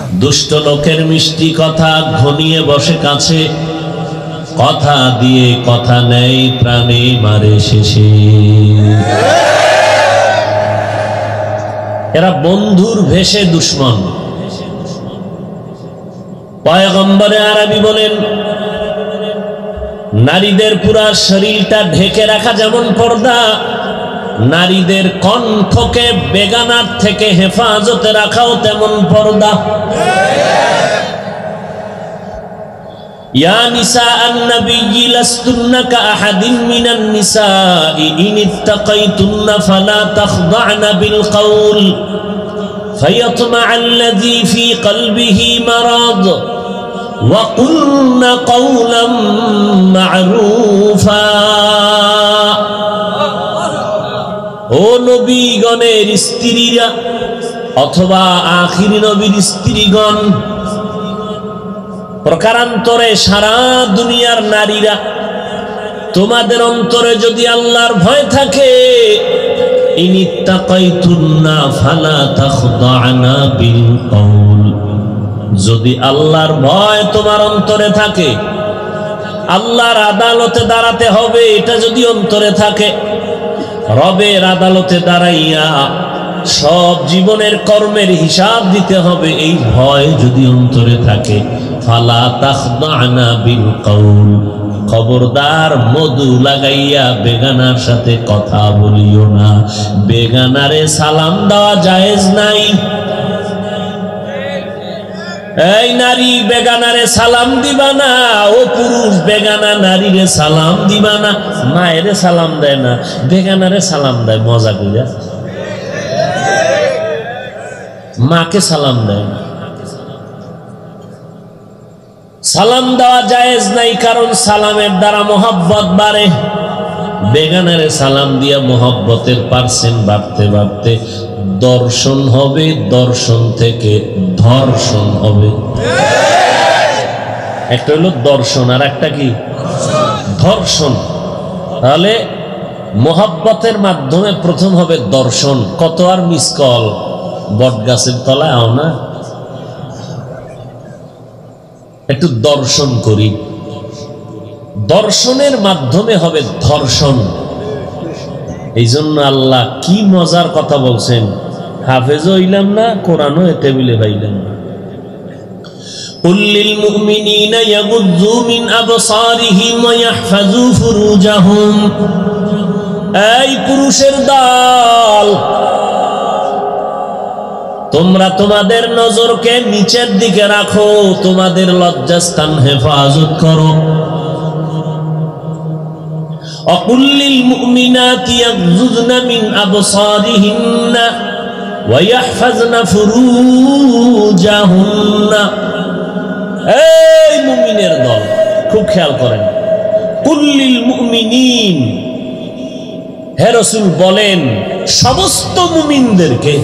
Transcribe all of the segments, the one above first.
দুষ্ট লোকের মিষ্টি কথা ঘনিয়ে বসে কাছে, কথা দিয়ে কথা নেই প্রাণে মারে শেষে। এরা বন্ধুর ভেষে দুশ্মন। পয়গম্বরে আরবি বলেন, নারীদের পুরা শরীরটা ঢেকে রাখা যেমন পর্দা, নারীদের কণ্ঠকে বেগানার থেকে হেফাজতে রাখাও তেমন পর্দা। ইয়া নিসাআন নবী লাস্তুন্না কাআহাদিন মিনান নিসাই ইন ইত্তাকাইতুন্না ফালা তাখদা'না বিল কওল ফায়াতমা'আল্লাযী ফী কলবিহি মারাদ ওয়া কুলনা কওলাম মা'রুফা। ও নবীগণের স্ত্রীরা অথবা আখির নবীর স্ত্রীগণ, প্রকারান্তরে সারা দুনিয়ার নারীরা, তোমাদের অন্তরে যদি আল্লাহর ভয় থাকে, ইনিত্তাকাইতুন্না ফালা তাখদা'না বিল কওল, যদি আল্লাহর ভয় তোমার অন্তরে থাকে, আল্লাহর আদালতে দাঁড়াতে হবে, এটা যদি অন্তরে থাকে, রবের আদালতে দাঁড়াইয়া সব জীবনের কর্মের হিসাব দিতে হবে, এই ভয় যদি অন্তরে থাকে, ফালা তাখদা'না বিল কওল, খবরদার মধু লাগাইয়া বেগানার সাথে কথা বলিও না। বেগানারে সালাম দেওয়া জায়েজ নাই। এই নারী বেগানারে সালাম দিবা না, ও পুরুষ বেগানা নারীরে সালাম দিবা না। মায়েরে সালাম দেয় না, বেগানারে সালাম দেয় মজা কইরা, মাকে সালাম দেয় না। সালাম দেওয়া জায়েজ নাই, কারণ সালামের দ্বারা মোহাব্বত বাড়ে। বেগানারে সালাম দিয়া মোহাব্বতের পার্সেন্ট বাড়তে বাড়তে দর্শন হবে, দর্শন থেকে ধর্ষণ হবে। একটা হলো দর্শন আর একটা কি ধর্ষণ। তাহলে মোহাব্বতের মাধ্যমে প্রথম হবে দর্শন। কত আর মিস কল, বট গাছের তলায় আও না, একটু দর্শন করি। দর্শনের মাধ্যমে হবে ধর্ষণ। এই জন্য আল্লাহ কি মজার কথা বলছেন, হাফেজও হইলাম না, কোরআনও টেবিলে পাইলাম না। কুল লিল মুমিনিনা ইয়াগুযযু মিন আবসারিহিম ওয়া ইয়াহফাযু ফুরুজাহুম। এই পুরুষের দল, তোমরা তোমাদের নজরকে নিচের দিকে রাখো, তোমাদের লজ্জাস্থান হেফাজত করো। وقل للمؤمنات يغضضن من أبصارهن ويحفظن فروجهن। এই মুমিনের দল, খুব খেয়াল করেন। কুল লিল মুমিনিন, হে রাসূল বলেন সমস্ত মুমিনদেরকে।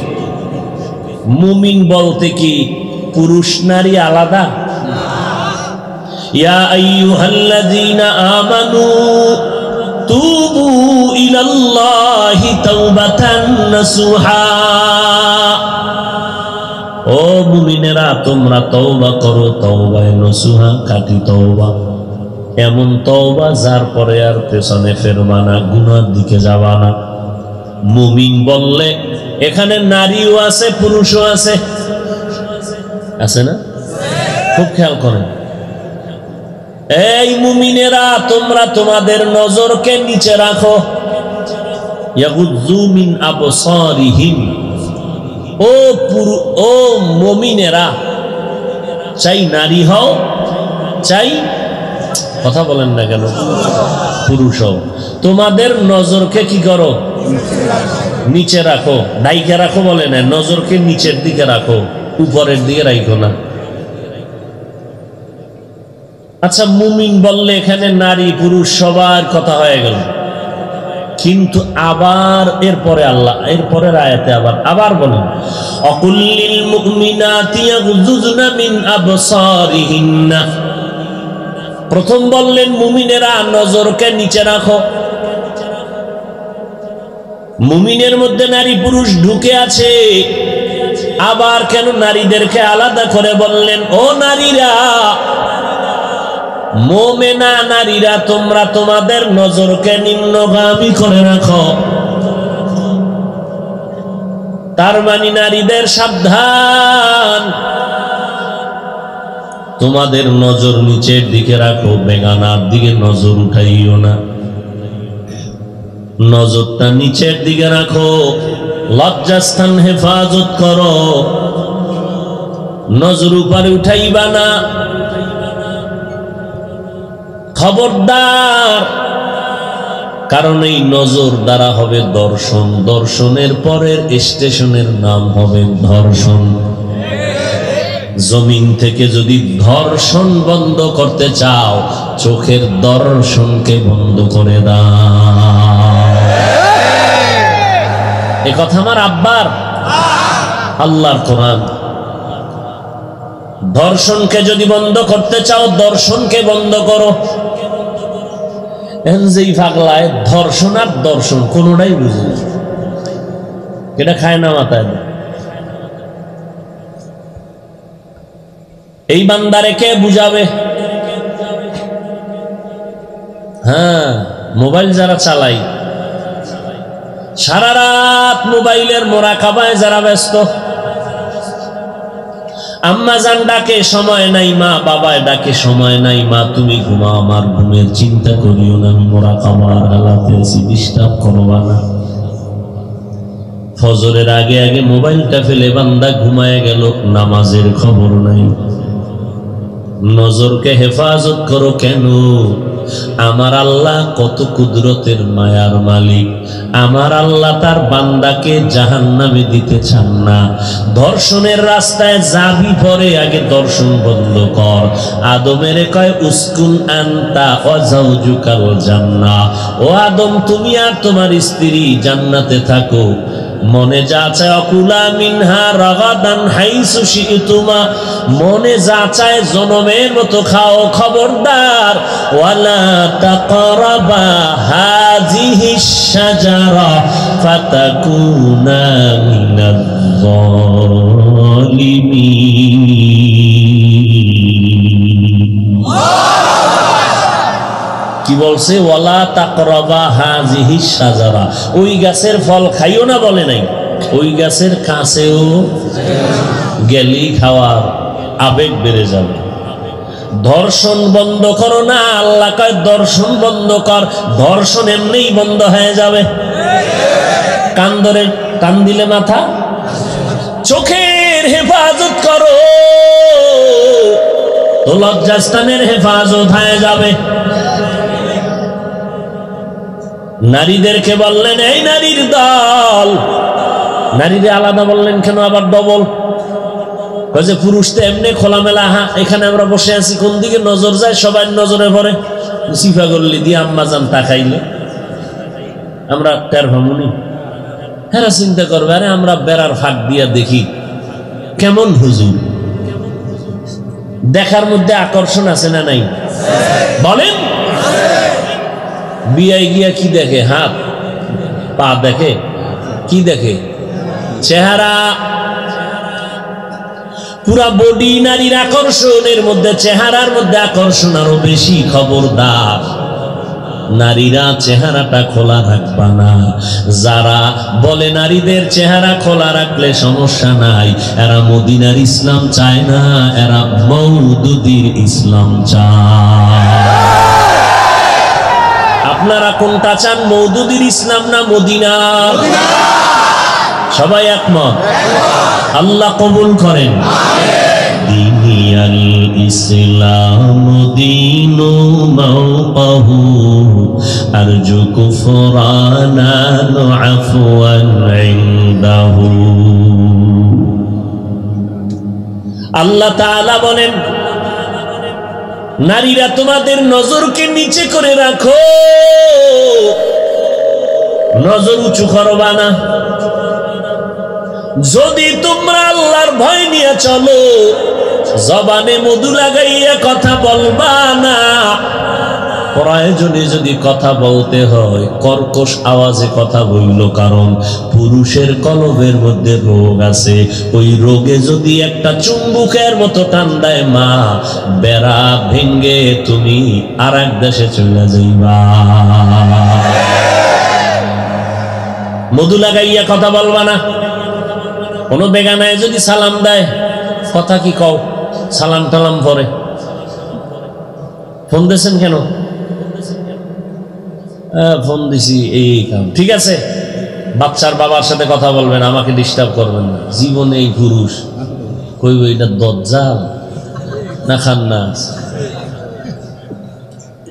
মুমিন বলতে কি পুরুষ নারী আলাদা? ইয়া আইয়ুহাল্লাযীনা আমানু তুবু ইলাল্লাহি তাওবাতান নাসুহা। ও মুমিনেরা, তোমরা তওবা করো, তওবায়ে নসুহা, খাঁটি তওবা, এমন তওবা যার পরে আর পেছনে ফেরবা না, গুনার দিকে যাবা না। মুমিন বললে এখানে নারীও আছে, পুরুষও আছে, আছে না? খুব খেয়াল করেন। এই মুমিনেরা, তোমরা তোমাদের নজরকে নিচে রাখো। ইয়াগুযযু মিন আবসারিহিম, ও মুমিনেরা, চাই নারী হও, চাই, কথা বলেন না কেন, পুরুষ হও, তোমাদের নজরকে কি করো? নিচে রাখো। ডাইকে রাখো বলে না, নজরকে নিচের দিকে রাখো, উপরের দিকে রাখো না। আচ্ছা, মুমিন বললে এখানে নারী পুরুষ সবার কথা হয়ে গেল, কিন্তু আবার এরপরে আল্লাহ এরপরের আয়াতে আবার বলেন, অকুল লিল মুমিনাতি ইয়াগুযযুনা মিন আবসারিহিন্না। প্রথম বললেন মুমিনেরা নজরকে নিচে রাখো। মুমিনের মধ্যে নারী পুরুষ ঢুকে আছে, আবার কেন নারীদেরকে আলাদা করে বললেন? ও নারীরা, মুমিনা নারীরা, তোমরা তোমাদের নজরকে নিম্নগামী করে রাখো। তার মানে নারীদের সাবধান, তোমাদের নজর নিচের দিকে রাখো, বেগানার দিকে নজর উঠাইও না, নজরটা নিচের দিকে রাখো, লজ্জাস্থান হেফাজত করো, নজর উপরে উঠাইবা না। খবরদার, কারণ এই নজর দ্বারা হবে দর্শন, দর্শনের পরের স্টেশনের নাম হবে ধর্ষণ। জমিন থেকে যদি ধর্ষণ বন্ধ করতে চাও, চোখের দর্শনকে বন্ধ করে দাও। এ কথা আমার আব্বার, আল্লাহর কোরআন। ধর্ষণকে যদি বন্ধ করতে চাও, দর্শনকে বন্ধ করো। যেই পাগলায় ধর্ষণ আর দর্শন কোনোটাই বুঝে না, এটা খায় না মাথায়। এই বান্দারে কে বুঝাবে? হ্যাঁ, মোবাইল যারা চালাই, সারা রাত মোবাইলের মোরাকাবায় যারা ব্যস্ত, আম্মা জান ডাকে সময় নাই, মা বাবায় ডাকে সময় নাই, মা তুমি ঘুমাও, আমার ঘুমের চিন্তা করিও না, আমি মোরাকাবার হালাতে আছি, ডিস্টার্ব করবা না। ফজরের আগে আগে মোবাইলটা ফেলে বান্দা ঘুমায় গেল, নামাজের খবর নাই। নজরকে হেফাজত করো। কেন? আমার আল্লাহ কত কুদরতের মায়ার মালিক, আমার আল্লাহ তার বান্দাকে জাহান্নামে দিতে চান না। ধর্ষণের রাস্তায় যাবি পরে আগে দর্শন বন্ধ কর। আদমের কয় উসকুন আনতা ওয়া যাওজুকাল জান্নাহ, ও আদম তুমি আর তোমার স্ত্রী জান্নাতে থাকো, মনে যা চায় অকুলা মিনহা রাগাদান হাইসু শিতুমা, মনে যা চায় জনমের মতো খাও। খবরদার, ওয়ালা তাকরাবা হাযিহিশ শাজারা ফাতাকুনা মিনাজ যালিমিন। কি বলছে? ওয়ালা তাকরাবা হাযিহিশ শাজারা, ওই গাছের ফল খাইও না বলে নাই, ওই গাছের কাছেও গেলেই খাওয়ার আবেগ বেড়ে যাবে। ধর্ষণ বন্ধ করো না, আল্লাহ কয় দর্শন বন্ধ কর, ধর্ষণ এমনিই বন্ধ হয়ে যাবে। কান ধরে কান দিলে মাথা, চোখের হেফাজত করো তো লজ্জাস্থানের হেফাজত হয়ে যাবে। নারীদেরকে বললেন এই নারীর দল, নারীদের আলাদা বললেন কেন আবার ডবল? যে পুরুষ তো এমনি খোলামেলা, হ্যাঁ এখানে আমরা বসে আছি, কোন দিকে নজর যায় সবাই নজরে পড়ে, সিফা করলি দিয়ে আম্মা জান তাকাইলে আমরা টের ভামুনি। হ্যাঁ চিন্তা করবে, আরে আমরা বেড়ার ফাঁক দিয়া দেখি কেমন হুজুর, দেখার মধ্যে আকর্ষণ আছে না নাই বলেন? বিয়ায় গিয়া কি দেখে? হাত পা দেখে, কি দেখে? চেহারা, পুরা বডি নারীর আকর্ষণের মধ্যে, চেহারার মধ্যে আকর্ষণ আরো বেশি। খবরদার, নারীরা চেহারাটা খোলা রাখবা না। যারা বলে নারীদের চেহারা খোলা রাখলে সমস্যা নাই, এরা মদিনার ইসলাম চায় না, এরা মওদুদির ইসলাম চায়। আপনারা কোনটা চান, মওদুদির ইসলাম না মদিনার? সবাই একমত? আল্লাহ কবুল করেন। দিনিয়াল ইসলাম দীনু মাওকাহু আরজু কুফরানা আফওয়ান ইনদাহু। আল্লাহ তাআলা বলেন, নারীরা তোমাদের নজরকে নিচে করে রাখো, নজর উঁচু করবা না। যদি তোমরা আল্লাহর ভয় নিয়ে চলো, জবানে মধু লাগাইয়া কথা বলবা না, প্রয়োজনে যদি কথা বলতে হয় কর্কশ আওয়াজে কথা বইল, কারণ পুরুষের কলবের মধ্যে রোগ আছে। ওই রোগে যদি একটা চুম্বুকের মতো টান দেয় মা, বেড়া ভেঙ্গে তুমি আর এক দেশে চলে যাইবা। মধু লাগাইয়া কথা বলবা না। কোন বেগানায় যদি সালাম দেয়, কথা কি কও? সালাম টালাম পরে ফোন দিয়েছেন কেন? ফোন দিছি এই কাম। ঠিক আছে, বাচ্চার বাবার সাথে কথা বলবেন, আমাকে ডিস্টার্ব করবেন না। জীবনে এই পুরুষ কইব এটা দজ্জাল না খান্নাস।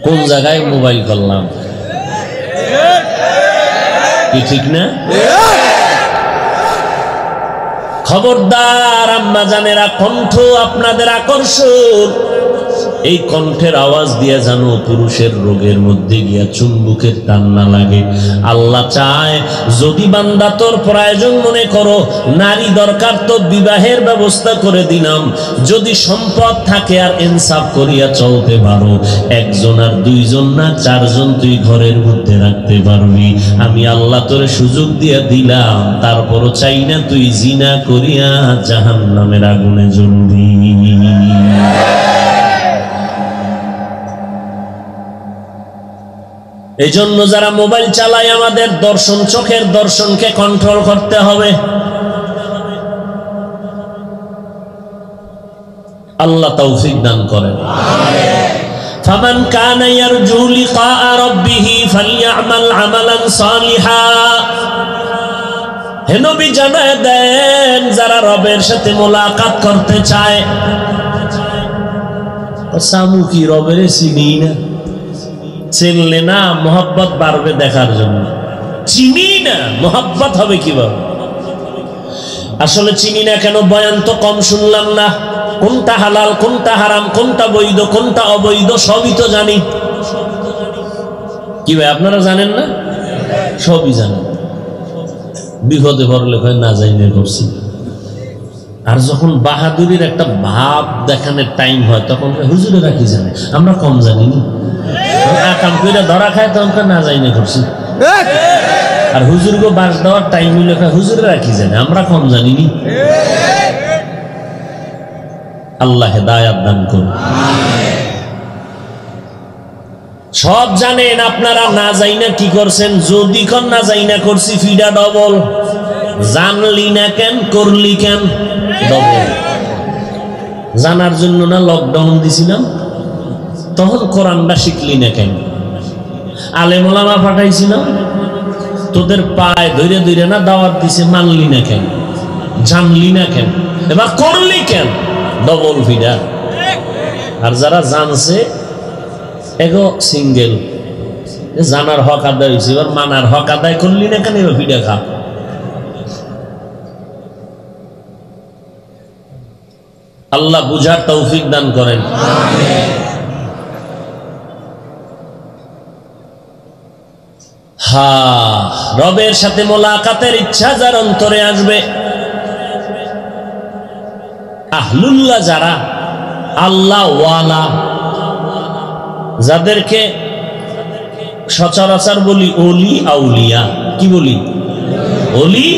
কোন জায়গায় মোবাইল করলাম, কি ঠিক না? খবরদার আম্মা জানেরা, কণ্ঠ আপনাদের আকর্ষণ। এই কণ্ঠের আওয়াজ দিয়া জানো পুরুষের রোগের মধ্যে গিয়া চুম্বুকের টান না লাগে। আল্লাহ চায় যদি বান্দা তোর প্রয়োজন মনে করো, নারী দরকার তো বিবাহের ব্যবস্থা করে দিলাম। যদি সম্পদ থাকে আর ইনসাফ করিয়া চলতে পারো, একজন আর দুইজন না চারজন তুই ঘরের মধ্যে রাখতে পারবি। আমি আল্লাহ তোর সুযোগ দিয়া দিলাম, তারপরও চাই না তুই জিনা করিয়া জাহান্নামের আগুনে জ্বলবি। এই জন্য যারা মোবাইল চালায় আমাদের দর্শন, চোখের দর্শনকে কন্ট্রোল করতে হবে। আল্লাহ তৌফিক দান করেন। ফামান কানা ইয়ারজু লিকা রাব্বিহি ফালইআমাল আমালান সালিহা। হে নবী জানায় দেন, যারা রবের সাথে মোলাকাত করতে চায়, সামু কি রবের চিনি না, চিনলে না মোহাব্বত বাড়বে দেখার জন্য। চিনি না মোহাব্বত হবে কিভাবে? আসলে চিনি না কেন? বয়ান তো কম শুনলাম না। কোনটা হালাল, কোনটা হারাম, কোনটা বৈধ, কোনটা অবৈধ সবই তো জানি। কি ভাই আপনারা জানেন না? সবই জানেন। বিপদে পড়লে হয় না জানি করছি। আর যখন বাহাদুরির একটা ভাব দেখানোর টাইম হয়, তখন হুজুরেরা কি জানে, আমরা কম জানি না। আকাম করে ধরা খায় তখন না যাই না করছি। আর হুজুরকে বাস দেওয়ার টাইম হইলে হুজুরেরা কি জানে, আমরা কম জানিনি। আল্লাহ হেদায়াত দান করুন। সব জানেন, আপনারা না যাই না কি করছেন? যদি কোন না যাই না করছি ফিডা ডবল। জানলি না কেন, করলি কেন ডবল। জানার জন্য না লকডাউন দিছিলাম, তখন কোরআনটা শিখলি না কেন? আলেম ওলামা পাঠাইছিলাম, তোদের পায়ে ধরে ধরে না দাওয়াত দিছে, মানলি না কেন? জানলি না কেন? এবার করলি কেন? ডবল ফিডা। আর যারা জানছে এগো সিঙ্গেল, জানার হক আদায় হয়েছে, এবার মানার হক আদায় করলি না কেন? এবার ফিডা খা। আল্লাহ বুঝার তৌফিক দান করেন। রবের সাথে মোলাকাতের ইচ্ছা যার অন্তরে আসবে, আহলুল্লাহ যারা আল্লাহ ওয়ালা, যাদেরকে সচরাচর বলি ওলি আউলিয়া। কি বলি? ওলি।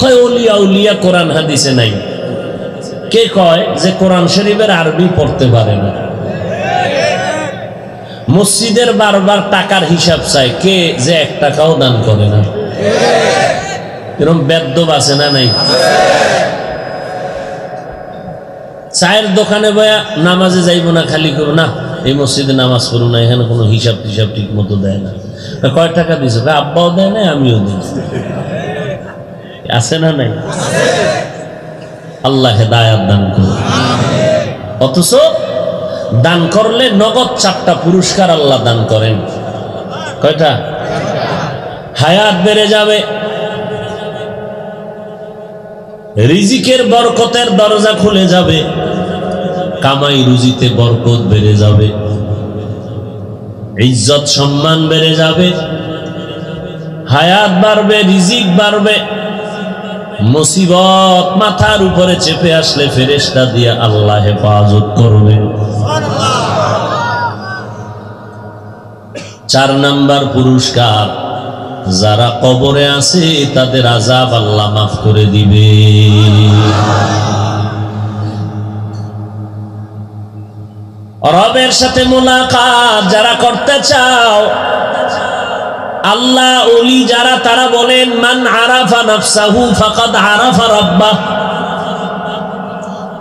কয় ওলি আউলিয়া কোরআন হাদিসে নাই। কে কয় যে কোরআন শরীফের আরবি পড়তে পারে না? মসজিদের বারবার টাকার হিসাব চাই, কে যে 1 টাকাও দান করে না? এরকম বেদ্যব আছে না নাই? চায়ের দোকানে বয়া নামাজে যাইব না, খালি করবো না এই মসজিদে নামাজ পড়ো না, এখানে কোনো হিসাব টিসাব ঠিক মতো দেয় না। কয় টাকা দিছো? আব্বাও দেয় না, আমিও দিই। আছে না নাই? আল্লাহ হেদায়াত দান করুন। অথচ দান করলে নগদ 4টা পুরস্কার আল্লাহ দান করেন। কয়টা? হায়াত বেড়ে যাবে, রিজিকের বরকতের দরজা খুলে যাবে, কামাই রুজিতে বরকত বেড়ে যাবে, ইজ্জত সম্মান বেড়ে যাবে, হায়াত বাড়বে, রিজিক বাড়বে। মুসিবত মাথার উপরে চেপে আসলে ফেরেশতা দিয়ে আল্লাহ হেফাজত করবে। 4 নাম্বার পুরস্কার, যারা কবরে আছে তাদের আযাব আল্লাহ মাফ করে দিবে। রবের সাথে মুলাকাত যারা করতে চাও, আল্লাহ ওলি যারা, তারা বলেন মান আরাফা নাফসাহু ফাকাদ আরাফা রাব্বাহ।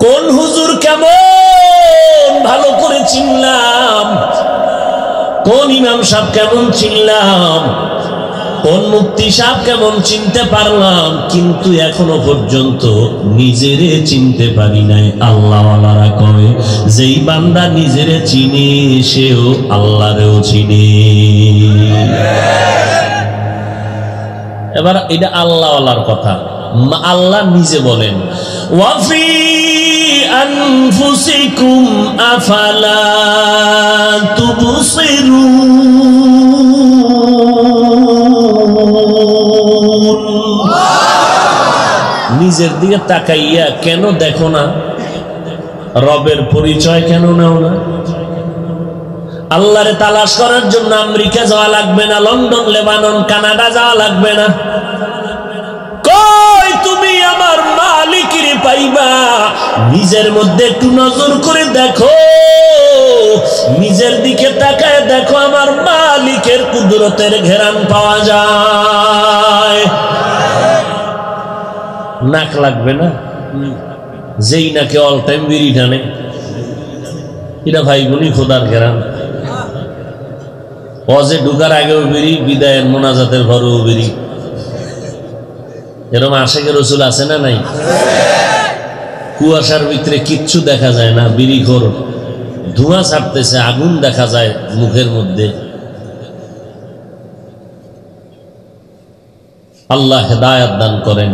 কোন হুজুর কেমন ভালো করে চিনলাম, কোন ইমাম সাহেব কেমন চিনলাম, কোন মুফতি সাহেব কেমন চিনতে পারলাম, কিন্তু এখনো পর্যন্ত নিজেরে চিনতে পারি নাই। আল্লাহওয়ালারা কয় যেই বান্দা নিজেরে চিনে সেও আল্লাহরেও চিনে। এবার এটা আল্লাহওয়ালার কথা, আল্লাহ নিজে বলেন ওয়াফি আনফুসিকুম আফালা তুবসিরুন। নিজের দিকে তাকাইয়া কেন দেখো না? রবের পরিচয় কেন নাও না? আল্লাহরে তালাশ করার জন্য আমেরিকা যাওয়া লাগবে না, লন্ডন, লেবানন, কানাডা যাওয়া লাগবে না। কই তুমি আমার মালিকের পাইবা? নিজের মধ্যে একটু নজর করে দেখো, নিজের দিকে তাকায় দেখো, আমার মালিকের কুদরতের ঘেরান পাওয়া যায়। নাক লাগবে না? যেই নাকে অল টাইম বিড়ি টানে, এটা ভাই বোনই খোদার ঘেরান। অজে ঢুকার আগেও বিড়ি, বিদায়ের মোনাজাতের ঘরেও বিড়ি। এরকম আশেকের রসুল আছে না নাই? কুয়াশার ভিতরে কিচ্ছু দেখা যায় না, বিড়িখোর ধোঁয়া ছাড়তেছে, আগুন দেখা যায় মুখের মধ্যে। আল্লাহ হেদায়েত দান করেন।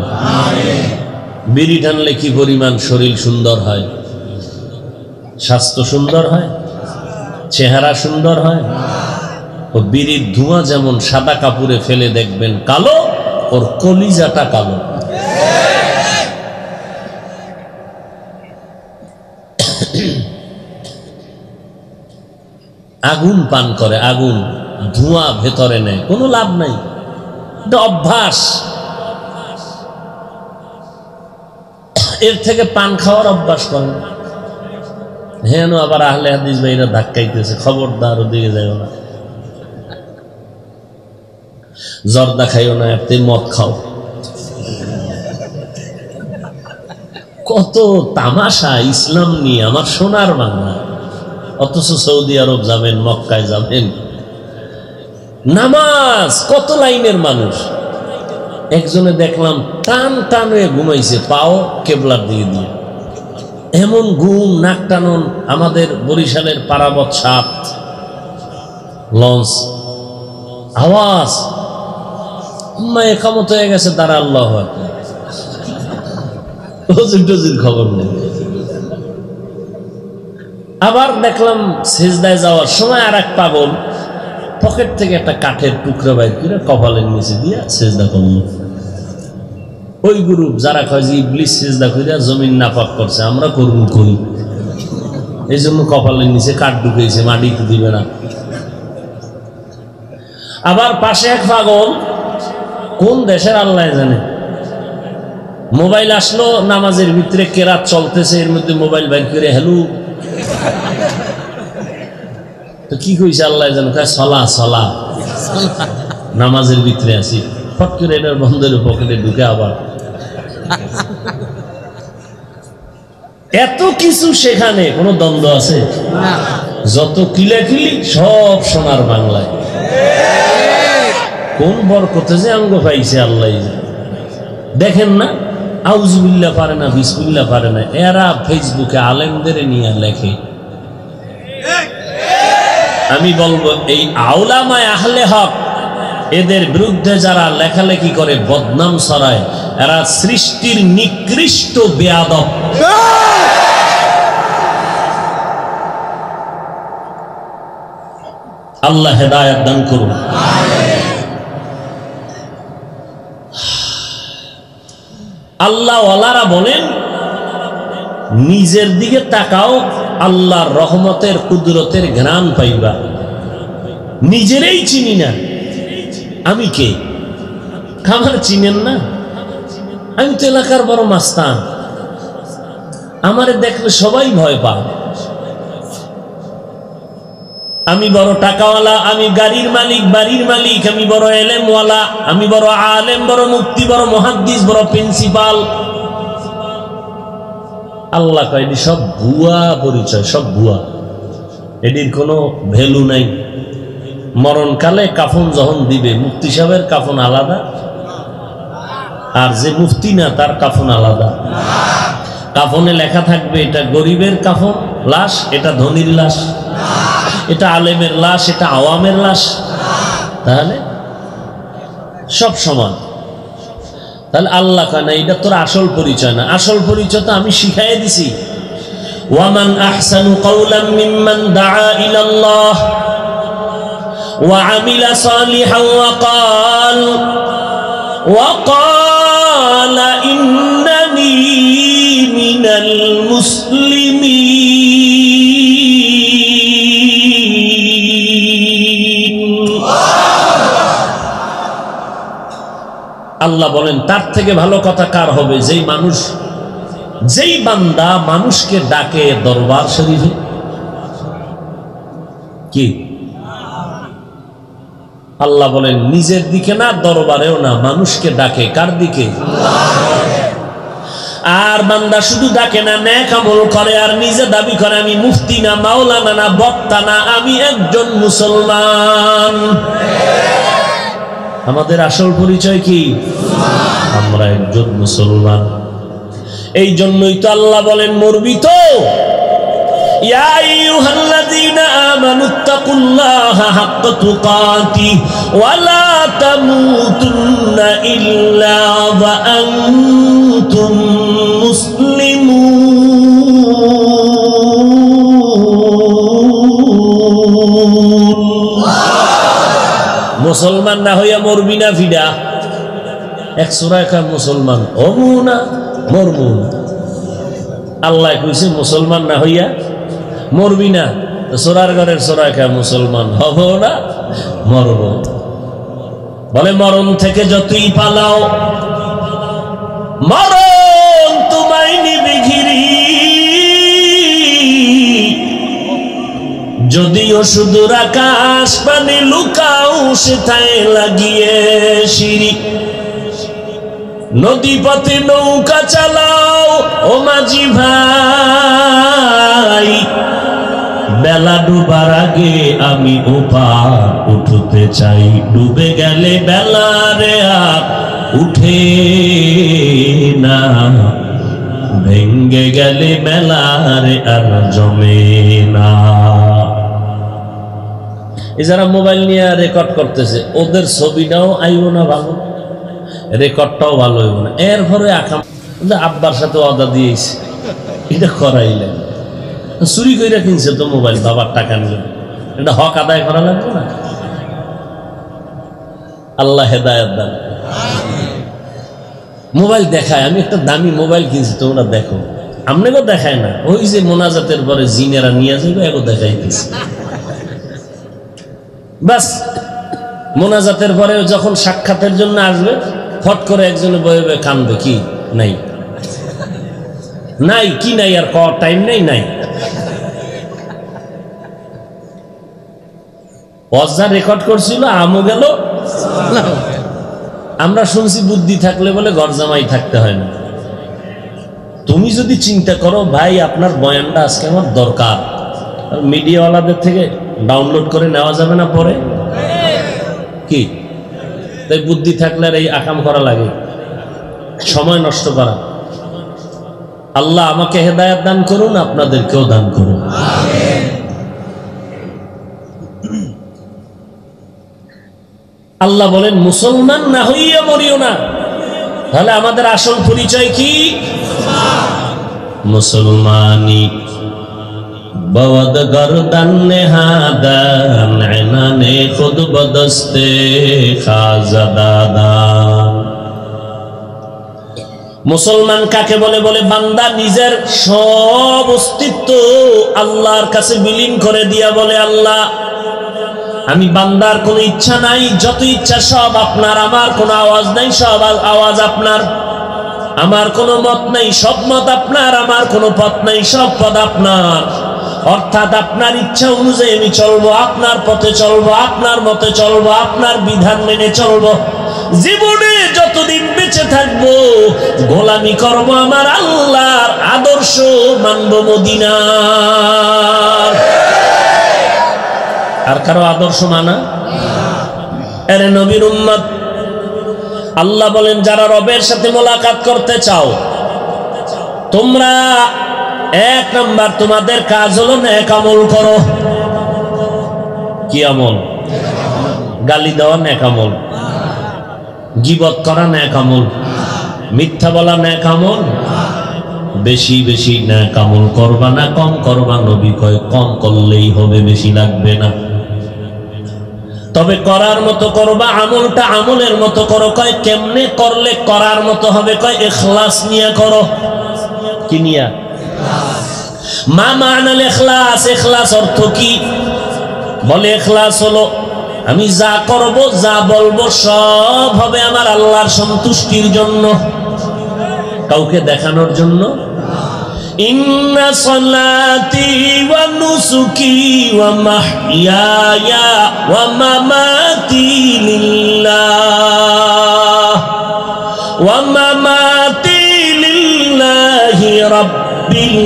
বিড়ি টানলে কি পরিমাণ শরীর সুন্দর হয়, স্বাস্থ্য সুন্দর হয়, চেহারা সুন্দর হয়। ও বিড়ির ধোঁয়া যেমন সাদা কাপড়ে ফেলে দেখবেন কালো, ওর কলিজাটা কালো। আগুন পান করে, আগুন ধোঁয়া ভেতরে নেয়, কোনো লাভ নাই, এটা অভ্যাস। এর থেকে পান খাওয়ার অভ্যাস করেন। হেন আবার আহলে হাদিস ভাইরা ধাক্কাইতেছে, খবরদার ওদিকে যাইও না, জর্দা খাইও না, এতে মদ খাও। কত তামাশা ইসলাম নিয়ে আমার সোনার বাংলা। অথচ সৌদি আরব যাবেন, মক্কায় যাবেন, নামাজ কত লাইনের মানুষ। একজনে দেখলাম টান টান হয়ে ঘুমাইছে, পাও কেবলার দিয়ে দিয়ে, এমন ঘুম, নাক টানন। আমাদের বরিশালের পারাবত 7 লঞ্চ, আওয়াজ, একামত হয়ে গেছে, দাঁড়া আল্লাহু আকবার, খবর নেই। আবার দেখলাম সেজদায় যাওয়ার সময় আর এক পাগল পকেট থেকে একটা কাঠের টুকরা বাইর করে কপালের নিচে দিয়া সেজদা করলো। ওই গ্রুপ যারা কয় যে ইবলিস সেজদা কইরা জমিন নাপাক করছে, আমরা করবো কই, এই জন্য কপালের নিচে কাঠ ঢুকেছে, মাটিতে দিবে না। আবার পাশে এক পাগল, কোন দেশের আল্লাহ জানে, মোবাইল আসলো, নামাজের ভিতরে কেরাত চলতেছে, এর মধ্যে মোবাইল বাইর করে হ্যালো, তো কি কইছে আল্লাহ জানে, সলা সলা, নামাজের ভিতরে আছি, ফট করে এটার বন্ধের পকেটে ঢুকে আবার এত কিছু। সেখানে কোনো দ্বন্দ্ব আছে? যত কিলাকিলি সব সোনার বাংলায়। কোন বরকতে যে অঙ্গ পাইছে আল্লাহ দেখেন না। আউযুবিল্লাহ পারে না, বিসমিল্লাহ পারে না, এরা ফেসবুকে আলেমদের নিয়ে লেখে। আমি বলবো এই আউলামায়ে আহলে হক, এদের বিরুদ্ধে যারা লেখালেখি করে, বদনাম ছড়ায়, এরা সৃষ্টির নিকৃষ্ট বেয়াদব। আল্লাহ হেদায়েত দান করুন। আল্লাহ ওয়ালারা বলেন নিজের দিকে তাকাও, আল্লাহর রহমতের কুদরতের ঘ্রাণ পাইবা। নিজেরই চিনি না আমি কে, আমার চিনেন না? আমি তো এলাকার বড় মাস্তান, আমারে দেখলে সবাই ভয় পায়। আমি বড় টাকাওয়ালা, আমি গাড়ির মালিক, বাড়ির মালিক, আমি বড় এলেমওয়ালা, আমি বড় আলেম, বড় মুফতি, বড় মুহাদ্দিস, বড় প্রিন্সিপাল। আল্লাহ কয় এটি সব ভুয়া পরিচয়, সব ভুয়া, এটির কোনো ভ্যালু নাই। মরণকালে কাফন যখন দিবে, মুফতি সাহেবের কাফন আলাদা, আর যে মুফতি না তার কাফন আলাদা। কাফনে লেখা থাকবে এটা গরিবের কাফন লাশ, এটা ধনীর লাশ, এটা আলেমের লাশ, এটা আওয়ামের লাশ। তাহলে সব সমান। তাহলে আল্লাহ কানা এটা তোর আসল পরিচয় না, আসল পরিচয় তো আমি শিখাই দিছি। ওয়ামান আহসানু কাওলাম মিম্মান দাআ ইলাল্লাহ ওয়া আমিলা সালিহান ওয়া ক্বালা ইন্নানী মিনাল মুসলিমিন। আল্লাহ বলেন তার থেকে ভালো কথা কার হবে? যেই মানুষ, যেই বান্দা মানুষকে ডাকে দরবার শরীফে। কি আল্লাহ বলেন নিজের দিকে না, দরবারেও না, মানুষকে ডাকে। কার দিকে? আর বান্দা শুধু ডাকে না, নেক আমল করে আর নিজে দাবি করে আমি মুফতি না, মাওলানা না, বক্তা না, আমি একজন মুসলমান। আমাদের আসল পরিচয় কি? আমরা একজন মুসলমান। এই জন্যই তো আল্লাহ বলেন মরবি তো, ইয়া আইয়ুহাল্লাযীনা আমানুত্তাকুল্লাহা হাক্কা তুকাতিহি ওয়া লা তামুতুন্না ইল্লা ওয়া আনতুম মুসলিমুন। মুসলমান না হইয়া মরবি না ফিডা। এক সূরা কার মুসলমান হমু না মরমু। আল্লাহ কইছে মুসলমান না হইয়া মরবি না, সূরার ঘরের সূরা কার মুসলমান হব না মরব। বলে মরণ থেকে যতই পালাও, মরণ তোমায় নিবে ঘিরি। যদিও সুদূর আকাশ পানে লুকাও, সেথায় লাগিয়ে সিঁড়ি। নদী পথে নৌকা চালাও ও মাঝি ভাই, বেলা ডুবার আগে আমি ওপার উঠতে চাই। ডুবে গেলে বেলা রে আর উঠে না, ভেঙ্গে গেলে বেলা রে আর জমে না। এই যারা মোবাইল নিয়ে রেকর্ড করতেছে, ওদের ছবিটাও আইব না ভালো, রেকর্ডটাও ভালো হইব না। এরপরে আকাম আব্বার সাথে ওয়াদা দিয়েছে, এটা করাইলেন। চুরি করে কিনছে তো মোবাইল, বাবার টাকা নিয়ে, এটা হক আদায় করা লাগবে না? আল্লাহ হেদায়েত দান। মোবাইল দেখায়, আমি একটা দামি মোবাইল কিনছি, তোমরা দেখো। আপনাকেও দেখায় না, ওই যে মোনাজাতের পরে জিনেরা নিয়ে যাবে এগো দেখাইতেছে। বাস মোনাজাতের পরে যখন সাক্ষাতের জন্য আসবে, ফট করে একজনে বয়ে বয়ে কানবে, কি নাই নাই, কি নাই, আর কর টাইম নেই, নাই। অজা রেকর্ড করছিল, আমও গেল। আমরা শুনছি বুদ্ধি থাকলে বলে ঘর জামাই থাকতে হয় না। তুমি যদি চিন্তা করো ভাই আপনার বয়ানটা আজকে আমার দরকার, মিডিয়াওয়ালাদের থেকে ডাউনলোড করে নেওয়া যাবে না পরে? কি তাই বুদ্ধি থাকলে আর এই আকাম করা লাগে, সময় নষ্ট করা। আল্লাহ আমাকে হেদায়েত দান করুন, আপনাদেরকেও দান করুন। আল্লাহ বলেন মুসলমান না হইয়া মরিও না। তাহলে আমাদের আসল পরিচয় কি? মুসলমানি। বওয়াদ গরদান নেহাদান এনানে খুদ বদস্তে খাজাদাদান। মুসলমান কাকে বলে? বলে বান্দা নিজের সব অস্তিত্ব আল্লাহর কাছে বিলীন করে দিয়া বলে, আল্লাহ আমি বান্দার কোনো ইচ্ছা নাই, যত ইচ্ছা সব আপনার, আমার কোনো আওয়াজ নাই, সব আওয়াজ আপনার। আমার কোনো মত নাই, সব মত আপনার। আমার কোনো পথ নাই, সব পথ আপনার। অর্থাৎ আপনার ইচ্ছা অনুযায়ী আমি চলবো, আপনার পথে চলবো, আপনার মতে চলবো, আপনার বিধান মেনে চলবো। জীবনে যতদিন বেঁচে থাকবো গোলামি করবো আমার আল্লাহর, আদর্শ মানব মদিনার। আর কারো আদর্শ মানা? আরে নবীর উম্মত, আল্লাহ বলেন যারা রবের সাথে মোলাকাত করতে চাও, তোমরা এক নাম্বার তোমাদের কাজ হলো নেক আমল করো। কি আমল? গালি দেওয়া নেক আমল, গীবত করা নেক আমল, মিথ্যা বলা নেক আমল। বেশি বেশি নেক আমল করবা না, কম করবা। নবী কয় কম করলেই হবে, বেশি লাগবে না। তবে করার মতো করবা, আমলটা আমলের মতো করো। কয় কেমনে করলে করার মতো হবে? কয় ইখলাস নিয়ে করো। কি নিয়া? মা মানাল ইখলাস। ইখলাস অর্থ কি? বলে ইখলাস হলো আমি যা করব, যা বলবো সব হবে আমার আল্লাহর সন্তুষ্টির জন্য, কাউকে দেখানোর জন্য। ইন্না সলাতি ওয়া নুসুকি ওয়া মাহইয়ায়া ওয়া মামাতি লিল্লাহ ওয়া মামাতি লিল্লাহি রাব্বিল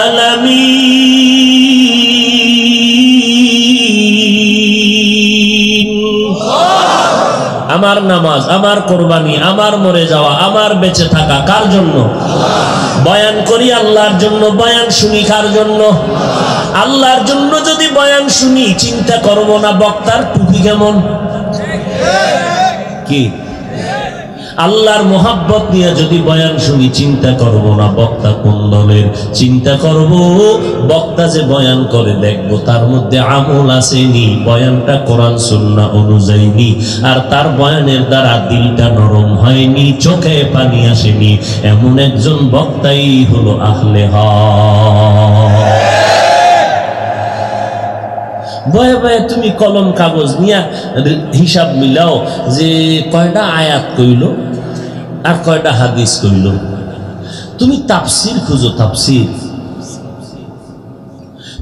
আলামিন। আমার নামাজ, আমার কোরবানি, আমার মরে যাওয়া, আমার বেঁচে থাকা কার জন্য? বয়ান করি আল্লাহর জন্য। বয়ান শুনি কার জন্য? আল্লাহর জন্য। যদি বয়ান শুনি চিন্তা করব না বক্তার টুপি কেমন, কি আল্লাহর মোহাব্বত নিয়ে যদি বয়ান শুনি চিন্তা করব না বক্তা কোন দলের। চিন্তা করব বক্তা যে বয়ান করে দেখবো তার মধ্যে আমল আসেনি, বয়ানটা কোরআন সুন্নাহ অনুযায়ী নি, আর তার বয়ানের দ্বারা দিলটা নরম হয়নি, চোখে পানি আসেনি। এমন একজন বক্তাই হলো আহলে হক। বয়ে বয়ে তুমি কলম কাগজ নিয়ে হিসাব মিলাও যে কয়টা আয়াত কইল আর কয়টা হাদিস কইল। তুমি তাফসীর খুঁজো, তাফসীর।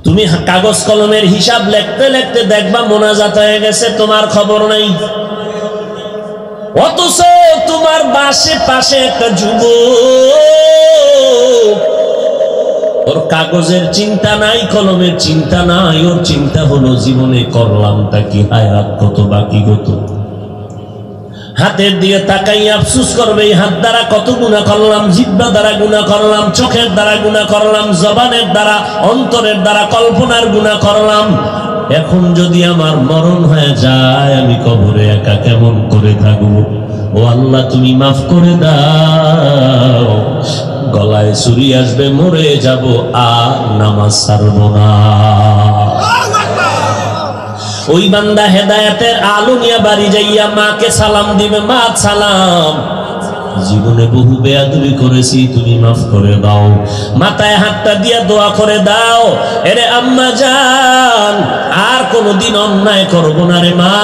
তুমি কাগজ কলমের হিসাব লিখতে লিখতে দেখবা মোনাজাত হয়ে গেছে, তোমার খবর নাই। অথচ তোমার পাশে পাশে একটা যুবক, ওর কাগজের চিন্তা নাই, কলমের চিন্তা নাই, ওর চিন্তা হলো জীবনে করলামটা কি, হায়াত কত বাকি কত। হাতের দিকে তাকাই আফসোস করবে এই হাত দ্বারা কত গুনাহ করলাম, জিহ্বা দ্বারা গুনাহ করলাম, চোখের দ্বারা গুনাহ করলাম, জবানের দ্বারা, অন্তরের দ্বারা, কল্পনার গুনাহ করলাম। এখন যদি আমার মরণ হয়ে যায় আমি কবরে একা কেমন করে থাকবো? ও আল্লাহ তুমি মাফ করে দাও। গলায় ছুরি আসবে, মরে যাব, আর নামাজ ছাড়ব না। ওই বান্দা হেদায়েতের আলো নিয়ে বাড়ি যাইয়া মাকে সালাম দিবে, মা সালাম, জীবনে বহু বেয়াদবি করেছি, তুমি মাফ করে দাও। মাথায় হাতটা দিয়া দোয়া করে দাও, এরে আম্মা জান আর কোনদিন অন্যায় করব না রে মা।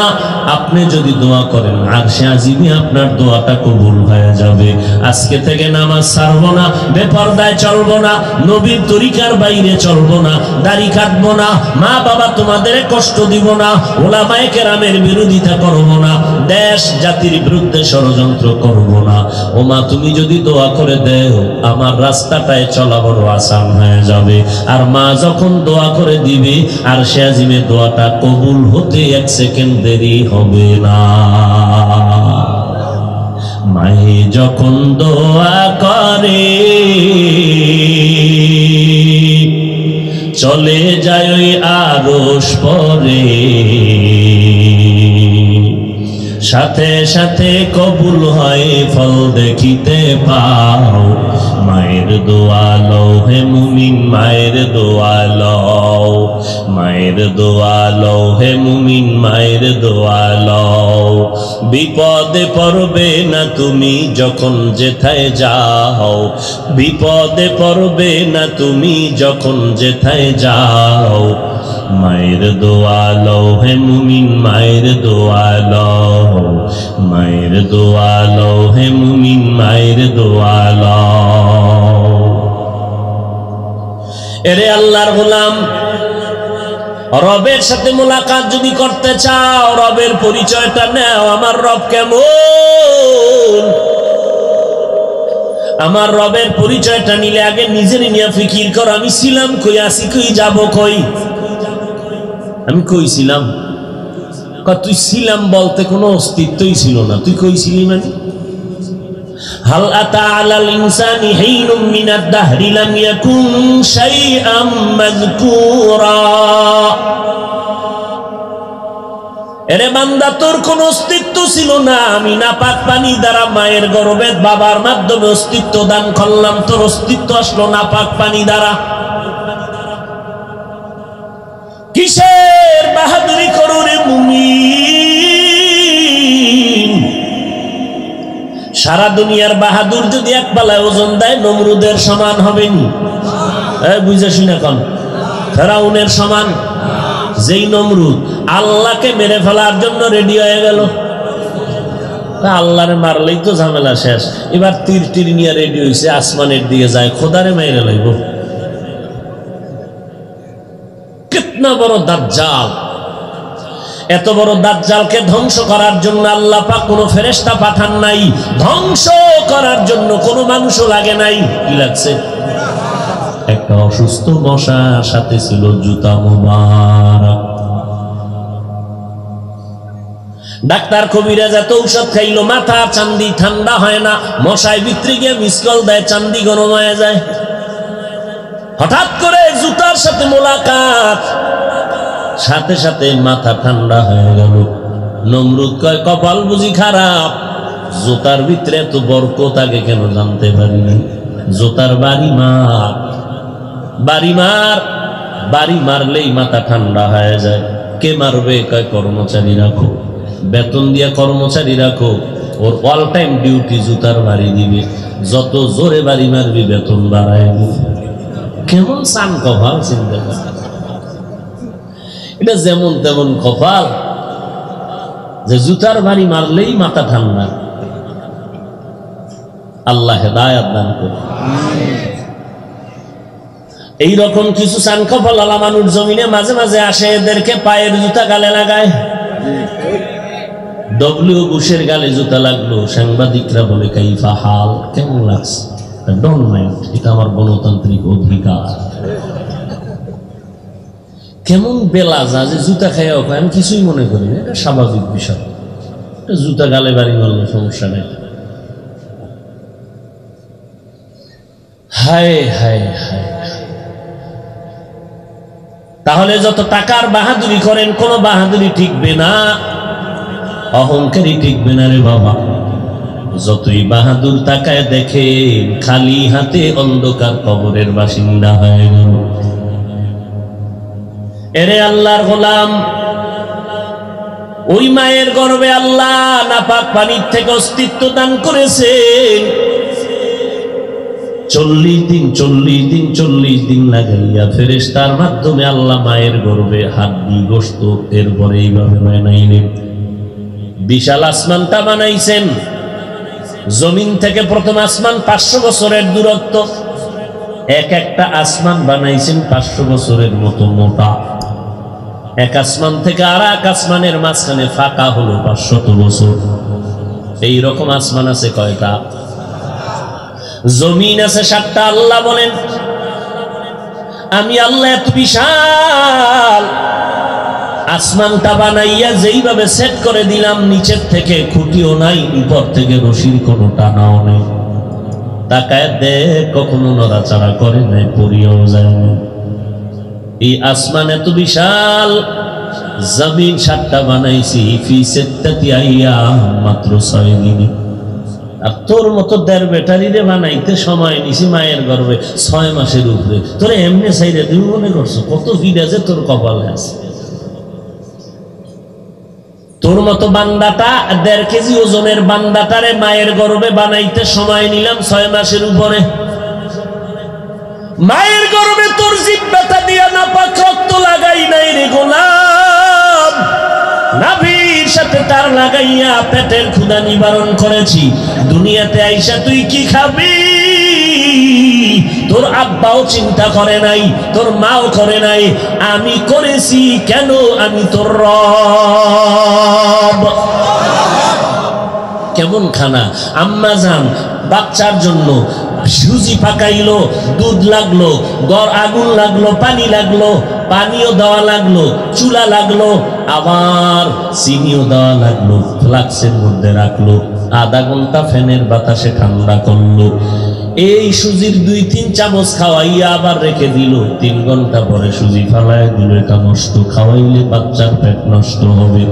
আপনি যদি দোয়া করেন আরশে আজিমে আপনার দোয়াটা কবুল হয়ে যাবে। আজকে থেকে নামাজ ছাড়বো না, বেপরদায় চলবো না, নবীর তরিকার বাইরে চলবো না, দাড়ি কাটবো না, মা বাবা তোমাদের কষ্ট দিব না, ওলামায়ে কেরামের বিরোধিতা করব না, দেশ জাতির বিরুদ্ধে ষড়যন্ত্র করব না। ও মা তুমি যদি দোয়া করে দেও আমার রাস্তাটায় চলা বড় আসান হয়ে যাবে। আর মা যখন দোয়া করে দিবে আরশে আজিমে দোয়াটা কবুল হতে এক সেকেন্ড দেরি হবে না। মায়ে যখন দোয়া করে চলে যায় ওই আরশ পরে, সাথে সাথে কবুল হয় ফল দেখিতে পাও। মায়ের দোয়া লও হে মুমিন, মায়ের দোয়া লও, মায়ের দোয়া লও হে মুমিন, মায়ের দোয়া লও। বিপদে পড়বে না তুমি যখন যেথায় যাও, বিপদে পড়বে না তুমি যখন যেথায় যাও। মায়ের দোয়া লও হে মুমিন, মায়ের দোয়া লও, মায়ের দোয়া লও হে মুমিন, মায়ের দোয়া লও। এরে আল্লাহর গোলাম, রবের সাথে মোলাকাত যদি করতে চাও, রবের পরিচয়টা নাও। আমার রব কেমন? আমার রবের পরিচয়টা নিলে আগে নিজের নিয়ে ফিকির কর। আমি ছিলাম কই, আসি কই, যাব কই? আমি কই ছিলাম? তুই ছিলাম বলতে কোনো অস্তিত্বই ছিল না। তুই কই ছিলি মানে? হাল আতা আলাল ইনসানি হিনুম মিনাদ দাহরি লাম ইয়াকুন শাইআম মাযকুরা। এরে বান্দা, তোর কোন অস্তিত্ব ছিল না। আমি নাপাক পানি দ্বারা মায়ের গর্ভে বাবার মাধ্যমে অস্তিত্ব দান করলাম। তোর অস্তিত্ব আসলো নাপাক পানি দ্বারা। কিসের বাহাদুরি করো রে মুমিন? সারা দুনিয়ার বাহাদুর যদি এক পালায় ওজন দেয়, নমরুদের সমান হবে নি? বুঝে শুনে কন, ফেরাউনের সমান। যেই নমরুদ আল্লাহকে মেরে ফেলার জন্য রেডি হয়ে গেল, আল্লাহরে মারলেই তো ঝামেলা শেষ। এবার তীর তীর নিয়ে রেডি হয়েছে, আসমানের দিকে যায়, খোদারে মেরে লাইব। কিতনা বড় দাজ্জাল! এত বড় দাজ্জালকে ধ্বংস করার জন্য আল্লাহ পাক কোনো ফেরেশতা পাঠান নাই, ধ্বংস করার জন্য কোনো মানুষও লাগে নাই। কি লাগছে? একটা অসুস্থ মশা, সাথে ছিল জুতা মুবারক। ডাক্তার কবিরাজ এত ঔষধ খাইলো, মাথা চান্দি ঠান্ডা হয় না। মশায় ভিতরে গিয়ে মিসকল দেয়, চান্দি গরম হয়ে যায়। হঠাৎ করে জুতার সাথে মোলাকাত, সাথে সাথে মাথা ঠান্ডা হয়ে গেল। নমরুদ কয়, কপাল বুঝি খারাপ, জুতার ভিতরে এত বরকত আগে কেন জানতে পারিনি। জুতার বাড়ি মার, বাড়ি মার, বাড়ি মারলেই মাথা ঠান্ডা হয়ে যায়। কে মারবে? কয় কর্মচারী রাখো, বেতন দিয়া কর্মচারী রাখো, ওর অল টাইম ডিউটি জুতার বাড়ি দিবে, যত জোরে বাড়ি মারবি বেতন বাড়ায় দিবে। কেমন সান কপাল! চিন্তা কর, এটা যেমন তেমন কপাল যে জুতার বাড়ি মারলেই মাথা ঠান্ডা। আল্লাহ হেদায়েত দান করুন। এইরকম কিছু সান কপাল আলা মানুষ জমিনে মাঝে মাঝে আসে, এদেরকে পায়ের জুতা গালে লাগায়। ডব্লিউ বুশের গালে জুতা লাগলো, সাংবাদিকরা বলে কাইফা হাল, কেমন লাগছে? ডোন্ট মাইন্ড, এটা আমার গণতান্ত্রিক অধিকার। কেমন বেলা যা যে জুতা খাইয়া ওখানে, আমি কিছুই মনে করি না, এটা স্বাভাবিক বিষয়। জুতা গালে বাড়ি মারলো, সমস্যা নেই। হায় হায় হায়! তাহলে যত টাকার বাহাদুরি করেন, কোন বাহাদুরি টিকবে না, অহংকারী টিকবে না রে বাবা। যতই বাহাদুর তাকায় দেখেন, খালি হাতে অন্ধকার কবরের বাসিন্দা হয়ে গেল। এরে আল্লাহর গোলাম, ওই মায়ের গর্ভে আল্লাহ নাপাক পানির থেকে অস্তিত্ব দান করেছেন। 40 দিন লাগাইয়া ফেরেশতার মাধ্যমে আল্লাহ মায়ের গর্ভে হাড্ডি গোশত এরপরে এইভাবে বানাইলেন। বিশাল আসমানটা বানাইছেন। জমিন থেকে প্রথম আসমান 500 বছরের দূরত্ব, এক একটা আসমান বানাইছেন 500 বছরের মতো মোটা। এক আসমান থেকে আর এক আসমানের মাঝখানে ফাঁকা হলো 500 বছর। এইরকম আসমান আছে কয়টা? জমিন আছে 7টা। আল্লাহ বলেন, আমি আল্লাহ এত বিশাল আসমানটা বানাইয়া যেইভাবে সেট করে দিলাম, নিচের থেকে খুঁটিও নাই, উপর থেকে রশির কোনো টানাও নেই। তাকায় দেখ, কখনো নড়াচড়া করে নাই, পড়িয়াও যায় না। এই আসমান এত বিশাল, জমিন 7টা বানাইছি ফি 7 আইয়াম, মাত্র 6 দিনে। আর তোর মতো 1.5 ব্যাটারি রে বানাইতে সময় নিছি মায়ের গর্ভে 6 মাসের উপরে। তোরে এমনি চাইরে তুমি মনে করছো কত ভিড় আছে তোর কপালে আছে? তোর মতো বান্দাটা 1.5 কেজি ওজনের বান্দাটারে মায়ের গর্ভে বানাইতে সময় নিলাম 6 মাসের উপরে। মায়ের গর্ভে তোর জিহ্বাটা দিয়া নাপাক রক্ত লাগাই নাই রে। সাথে তার লাগাইয়া পেটের ক্ষুধা নিবারণ করেছি। দুনিয়াতে আইসা তুই কি খাবি? তোর আব্বাও চিন্তা করে নাই, তোর মাও করে নাই, আমি করেছি। কেন? আমি তোর রব। কেমন খানা? আম্মা জান বাচ্চার জন্য সুজি পাকাইলো, দুধ লাগলো, আগুন লাগলো, পানি লাগলো, পানিও দেওয়া লাগলো, চুলা লাগলো, আবার চিনিও দেওয়া লাগলো, ফ্লাক্সের মধ্যে রাখলো, আধা ঘন্টা ফ্যানের বাতাসে ঠান্ডা করলো। এই সুজির 2-3 চামচ খাওয়াইয়া আবার রেখে দিল। 3 ঘন্টা পরে সুজি ফালায় দিল, এটা নষ্ট। খাওয়াইলে বাচ্চার পেট নষ্ট হবে।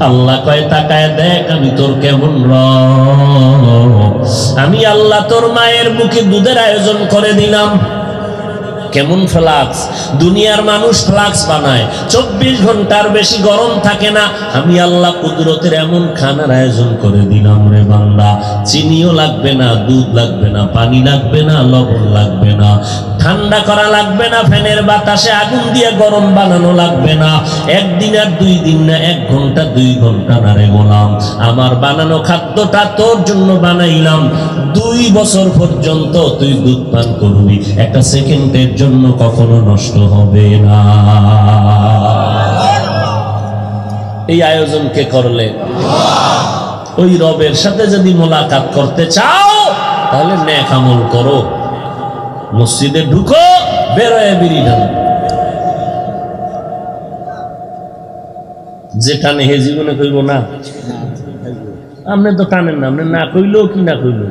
আল্লাহ কয় তাকায় দেখ আমি তোর কেমন রব। আমি আল্লাহ তোর মায়ের মুখে দুধের আয়োজন করে দিলাম। কেমন ফ্লাক্স? দুনিয়ার মানুষ ফ্লাক্স বানায়, 24 ঘন্টার বেশি গরম থাকে না। আমি আল্লাহ কুদরতের এমন খানার আয়োজন করে দিলাম রে বান্দা, চিনিও লাগবে না, দুধ লাগবে না, পানি লাগবে না, লবণ লাগবে না, ঠান্ডা করা লাগবে না, ফ্যানের বাতাসে আগুন দিয়ে গরম বানানো লাগবে না। 1 দিন আর 2 দিন না, 1 ঘন্টা 2 ঘন্টা না রে গোলাম। আমার বানানো খাদ্যটা তোর জন্য বানাইলাম। 2 বছর পর্যন্ত তুই দুধ পান করবি, একটা সেকেন্ডের জন্য কখনো নষ্ট হবে না। এই আয়োজন কে করলে? ওই রবের সাথে যদি মোলাকাত করতে চাও তাহলে নেক আমল করো, মসজিদে ঢুকো, বেরোয় বিড়ি ঢালো। যে টানে হে জীবনে কইব না। আপনি তো টানেন না, আপনি না কইলো কি না কইলো,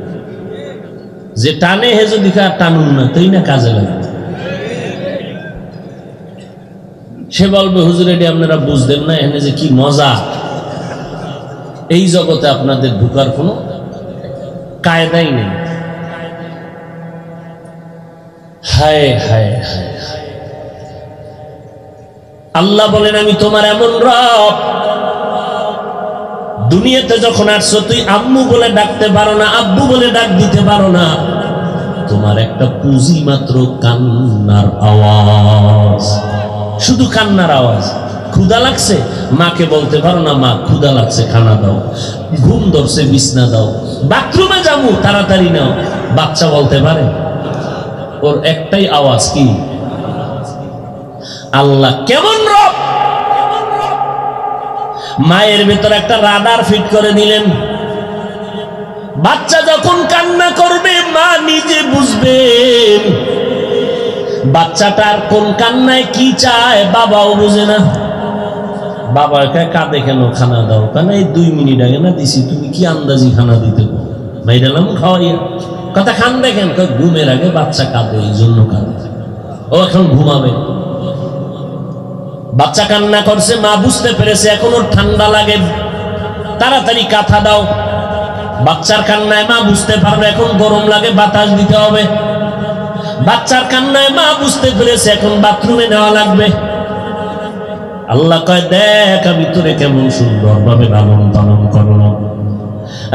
যে টানে হে যদি টানুন না, তাই না কাজে লাগবে। সে বলবে হুজুর এটি আপনারা বুঝতেন না, এখানে যে কি মজা। এই জগতে আপনাদের ঢুকার কোনো কায়দাই নেই। হায় হায় হায়, আল্লাহ বলেন আমি তোমার এমন রব, দুনিয়াতে যখন আসছো তুই আম্মু বলে ডাকতে পারো না, আব্বু বলে ডাক দিতে পারো না। তোমার একটা পুঁজি মাত্র কান্নার আওয়াজ, শুধু কান্নার আওয়াজ। ক্ষুধা লাগছে, মাকে বলতে পারো না মা ক্ষুধা লাগছে, খানা দাও। ঘুম ধরছে, বিছনা দাও। বাথরুমে যাবো, তাড়াতাড়ি নাও। বাচ্চা বলতে পারে? ওর একটাই আওয়াজ কি? আল্লাহ কেমন রব! মায়ের ভেতর একটা রাডার ফিট করে দিলেন। বাচ্চা যখন কান্না করবে মা নিজে বুঝবেন বাচ্চাটার কোন কান্নায় কি চায়, বাবাও বুঝে না। বাবা কাঁদে কেন, খানা দাও। কেন? এই 2 মিনিট আগে না দিছি, তুমি কি আন্দাজি খানা দিতে? মাইরালাম খাওয়াইয়া। কথা খান দেখেন, ঘুমের আগে বাচ্চা কাঁদে, এই জন্য কাঁদে, ও এখন ঘুমাবে। বাচ্চা কান্না করছে, মা বুঝতে পেরেছে এখন ওর ঠান্ডা লাগে, তাড়াতাড়ি কাঁথা দাও। বাচ্চার কান্নায় মা বুঝতে পারবে এখন গরম লাগে, বাতাস দিতে হবে। বাচ্চার কান্নায় মা বুঝতে পেরেছে এখন বাথরুমে নেওয়া লাগবে। আল্লাহ কয় দেখ আমি তোরে কেমন সুন্দর ভাবে লালন পালন করলো।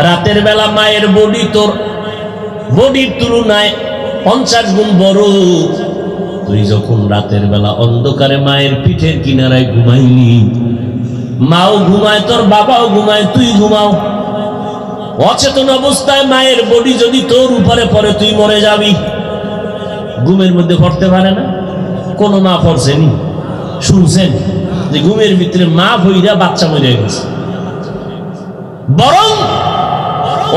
রাতের বেলা মায়ের বডি তোর বডির তুলনায় 50 গুণ বড়। তুই যখন রাতের বেলা অন্ধকারে মায়ের পিঠের কিনারায় ঘুমাইলি, মাও ঘুমায়, তোর বাবাও ঘুমায়, তুই ঘুমাও। অচেতন অবস্থায় মায়ের বডি যদি তোর উপরে পড়ে তুই মরে যাবি। ঘুমের মধ্যে পড়তে পারে না? কোন মা পড়ছেনি? শুনছেন যে ঘুমের ভিতরে মা ভইরা বাচ্চা মরে গেছে? বরং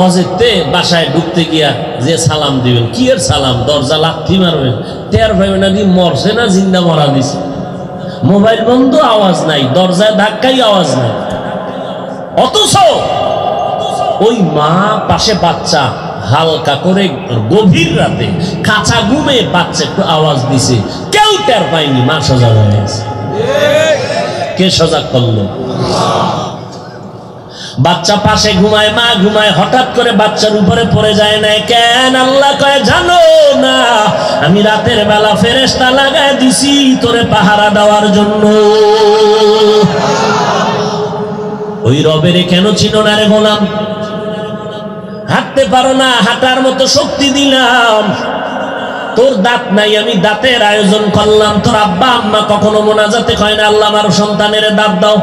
অজেতে বাসায় ঢুকতে গিয়া যে সালাম দিবেন, কি এর সালাম? দরজা লাথি মারবেন, টের পাইবে না কি মরছে না জিন্দা মরা দিছে। মোবাইল বন্ধ, আওয়াজ নাই, দরজায় ধাক্কাই আওয়াজ নাই। অথচ ওই মা পাশে বাচ্চা হালকা করে গভীর রাতে কাঁচা ঘুমে বাচ্চা একটু আওয়াজ দিছে, কেউ টের পায়নি। মা সজাগ হয়ে গেছে। কে সজাগ করলো? বাচ্চা পাশে ঘুমায়, মা ঘুমায়, হঠাৎ করে বাচ্চার উপরে পড়ে যায় না কেন? আল্লাহ কয় জানো না আমি রাতের বেলা ফেরেশতা লাগায় দিছি তোরে পাহারা দেওয়ার জন্য। ওই রবেরে কেন চিনো না রে গোলাম? হাঁটতে পারো না, হাঁটার মতো শক্তি দিলাম। তোর দাঁত নাই, আমি দাঁতের আয়োজন করলাম। তোর আব্বা আম্মা কখনো মোনাজাতে কয় না আল্লাহ আমার সন্তানের দাঁত দাও?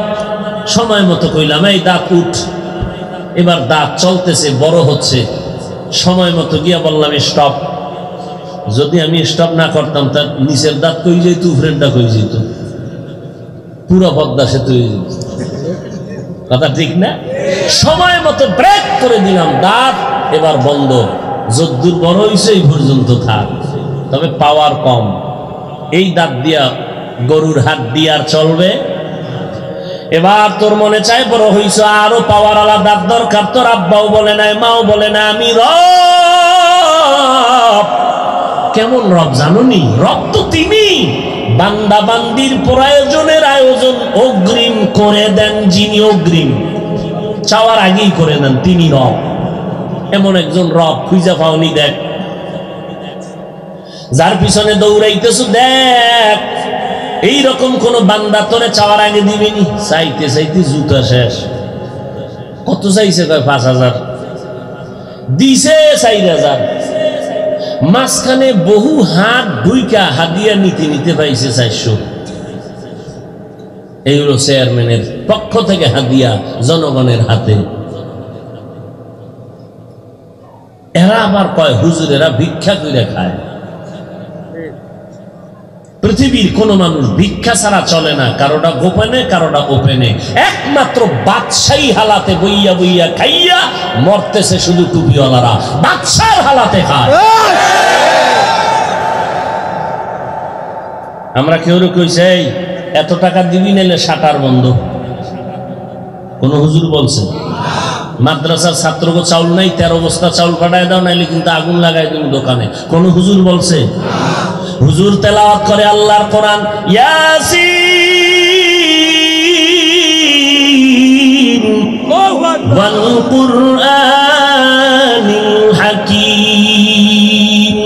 সময় মতো কইলাম এই দাঁত উঠ, এবার দাঁত চলতেছে, বড় হচ্ছে, সময় মতো গিয়া বললাম স্টপ। যদি আমি স্টপ না করতাম তার নিচের দাঁত কই যেত, উপরেরটা কই যেত, পুরো পদ্মা সেতু হয়ে যেত। কথা ঠিক না? সময় মতো ব্রেক করে দিলাম, দাঁত এবার বন্ধ। যদ্দূর বড় হইছে এই পর্যন্ত থাক, তবে পাওয়ার কম। এই দাঁত দিয়া গরুর হাত দিয়ে আর চলবে? এবার তোর মনে চায় বড় হইছ, আরো পাওয়ার আলা দাঁত দরকার। তোর আব্বাও বলে নাই, মাও বলে না, আমি রব। কেমন রব জানুনি? রব তো তিনি, বান্দা বান্দির প্রয়োজনের আয়োজন অগ্রিম করে দেন যিনি, অগ্রিম চাওয়ার আগেই করে দেন, তিনি রব। এমন একজন রব খুঁজা পাওনি, দেখ যার পিছনে দৌড়াইতেছ, দেখ এইরকম কোন বান্দা তোরে চাওয়ার আগে দিবেনি। চাইতে চাইতে জুতা শেষ। কত চাইছে? কয় 5,000 দিছে, 4,000। মাঝখানে বহু হাত ঢুইকা হাদিয়া নিতে নিতে পাইছে 400। এই হলো চেয়ারম্যানের পক্ষ থেকে হাদিয়া জনগণের হাতে। এরা আবার কয় হুজুরেরা ভিক্ষা করে খায়। পৃথিবীর কোন মানুষ ভিক্ষা ছাড়া চলে না, কারোটা গোপনে কারোটা ওপেনে। একমাত্র বাদশাহী হালাতে বইয়া বইয়া খাইয়া মরতেছে শুধু টুপিওয়ালারা, বাদশার হালাতে খায়। আমরা কেউ কইছে এত টাকা দিবি নাইলে শাটার বন্ধ। কোন হুজুর বলছে? মাদ্রাসার ছাত্রকে চাউল নাই, 13 বস্তা চাউল পাঠায় দাও, নাইলে কিন্তু আগুন লাগাই তুমি দোকানে। কোন হুজুর বলছে? হুজুর তেলাওয়াত করে আল্লাহর কোরআন, ইয়াসিন ওয়াল কুরআনিল হাকীম।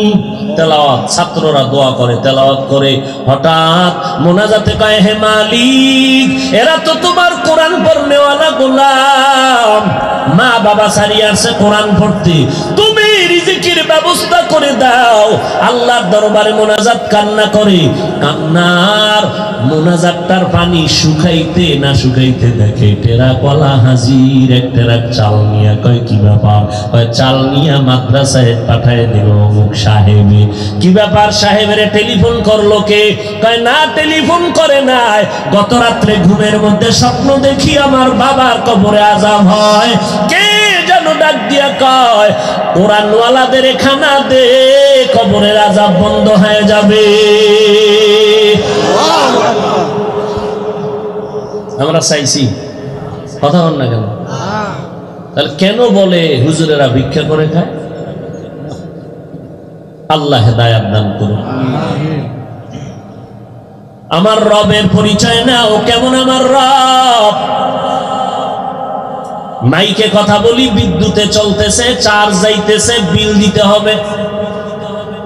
তেলাওয়াত, ছাত্ররা দোয়া করে, তেলাওয়াত করে। হঠাৎ মোনাজাতে কয়, হে মালিক, এরা তো তোমার কোরআন পড়নেওয়ালা গোলাম, মা বাবা সারিয়ে আসছে কোরআন পড়তে, তুমি রিজিকের ব্যবস্থা করে দাও। আল্লাহর দরবারে মোনাজাত কান্না করে, কান্নার মোনাজাতটার পানি শুকাইতে না শুকাইতে দেখে টেরা কলা হাজির, এক টেরা চাল নিয়া। কয় কি ব্যাপার? কয় চাল নিয়া মাদ্রাসায় পাঠায় দিল অমুক সাহেবে। কি ব্যাপার? সাহেবের টেলিফোন করলো কে? কয় না, টেলিফোন করে নাই, গত রাত্রে ঘুমের মধ্যে স্বপ্ন দেখি আমার বাবার কবরে আযাব হয়। কে যেন ডাক দিয়া কয়, কোরআনওয়ালাদের খানা দে, কবরের আযাব বন্ধ হয়ে যাবে। আমরা চাইছি, কথা বল না কেন? তাহলে কেন বলে হুজুরেরা ভিক্ষা করে খায়? আল্লাহ হেদায়াত দান করুন। আমার রবের পরিচয় না, ও কেমন আমার রব? মাইকে কথা বলি, বিদ্যুতে চলতেছে, চার্জ যাইতেছে, বিল দিতে হবে।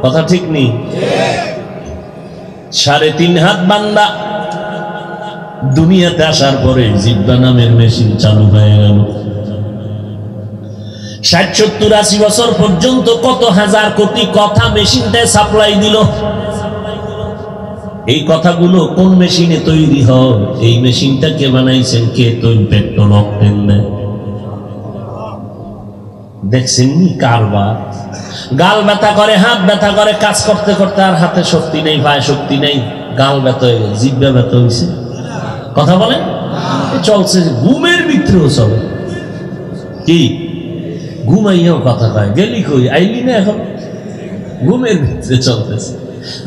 কথা ঠিক নেই? 3.5 হাত বান্দা দুনিয়াতে আসার পরে জিব্বা নামের মেশিন চালু হয়ে গেল। 60, 70, 80 বছর পর্যন্ত কত হাজার কোটি কথা মেশিনটায় সাপ্লাই দিল। এই কথাগুলো কোন মেশিনে তৈরি হয়? এই মেশিনটা কে বানাইছেন? কে তৈরি? পেট্রোল অকটেন দেয়। দেখছেন নি কারবার? গাল ব্যথা করে, হাত ব্যথা করে, কাজ করতে করতে আর হাতে শক্তি নেই, পায়ে শক্তি নেই, গাল ব্যথা হয়ে গেছে, জিব্বা ব্যথা হয়েছে। কথা বলেন? চলছে, ঘুমের ভিতরেও চলে। কি ঘুমাইয়াও কথা কয়, গেলি কই, আইলি না এখন? ঘুমের ভিতরে চলতেছে।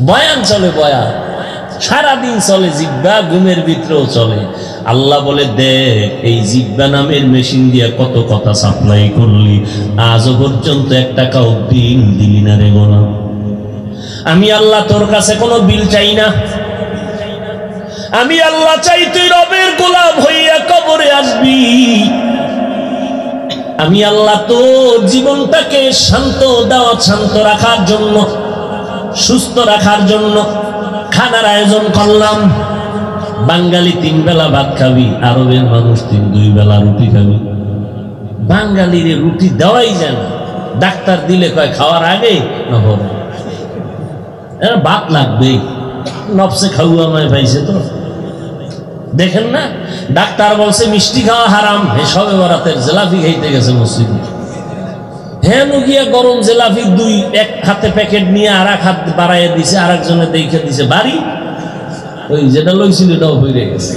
বয়ান চলে, বয়ান সারাদিন চলে, জিব্বা ঘুমের ভিতরেও চলে। আল্লাহ বলে, দেখ এই জিব্বা নামের মেশিন দিয়া কত কথা সাপ্লাই করলি, আজও পর্যন্ত 1 টাকাও বিল দিলি না রে গোলাম। আমি আল্লাহ তোর কাছে কোনো বিল চাই না, আমি আল্লাহ চাই তুই রবের গোলাম হইয়া কবরে আসবি। আমি আল্লাহ তোর জীবনটাকে শান্ত দেওয়া, শান্ত রাখার জন্য, সুস্থ রাখার জন্য খানার আয়োজন করলাম। বাঙালি 3 বেলা ভাত খাবি, আরবের মানুষ 2 বেলা রুটি খাবি। বাঙালির রুটি দেওয়াই যায় না, ডাক্তার দিলে কয় খাওয়ার আগে না পরে, ভাত লাগবে। নফসে খাওয়া আমায় পাইছে তো, দেখেন না, ডাক্তার বলছে মিষ্টি খাওয়া হারাম, সবে বরাতের জিলাপি খাইতে গেছে মসজিদে। হ্যাঁ গিয়া গরম জিলাপি দুই এক হাতে প্যাকেট নিয়ে আর এক হাত বাড়াইয়া দিছে, আর একজনে দেখে দিছে বাড়ি, ওই যেটা লইছিল এটাও হয়ে গেছে।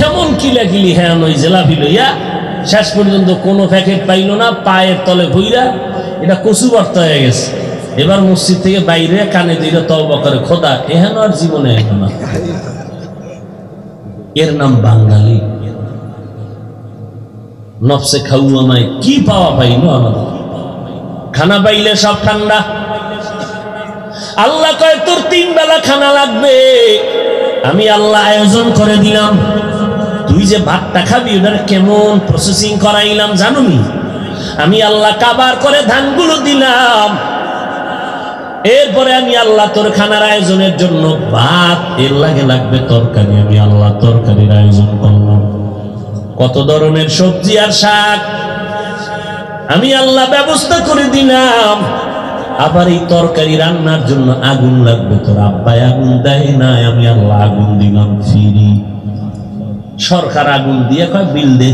এমন কিলাকিলি হ্যাঁ ওই জিলাপি লইয়া শেষ পর্যন্ত কোনো প্যাকেট পাইল না, পায়ের তলে ভইরা এটা কচু ভর্তা হয়ে গেছে। এবার মসজিদ থেকে বাইরে কানে দিয়ে তওবা করে, খোদা এহেন আর জীবনে এখন না। এর নাম বাঙালি। নফসে খাওয়ামায় কি পাওয়া পাইল আমাদের? খানা পাইলে সব ঠান্ডা। আল্লাহ কয় তোর 3 বেলা খানা লাগবে, আমি আল্লাহ আয়োজন করে দিলাম। তুই যে ভাতটা খাবি ওটার কেমন প্রসেসিং করাইলাম জানুনি? আমি আল্লাহ কাবার করে ধানগুলো দিলাম, এরপরে আমি আল্লাহ তোর খানার আয়োজনের জন্য ভাত, এর লাগে লাগবে তরকারি, আমি আল্লাহ তরকারির আয়োজন করলাম। কত ধরনের সবজি আর শাক আমি আল্লাহ ব্যবস্থা করে দিলাম। আবার এই তরকারি রান্নার জন্য আগুন লাগবে, তোর আব্বাই আগুন দেয় না, আমি আল্লাহ আগুন দিলাম ফিরি। সরকার আগুন দিয়ে কয় বিল দে,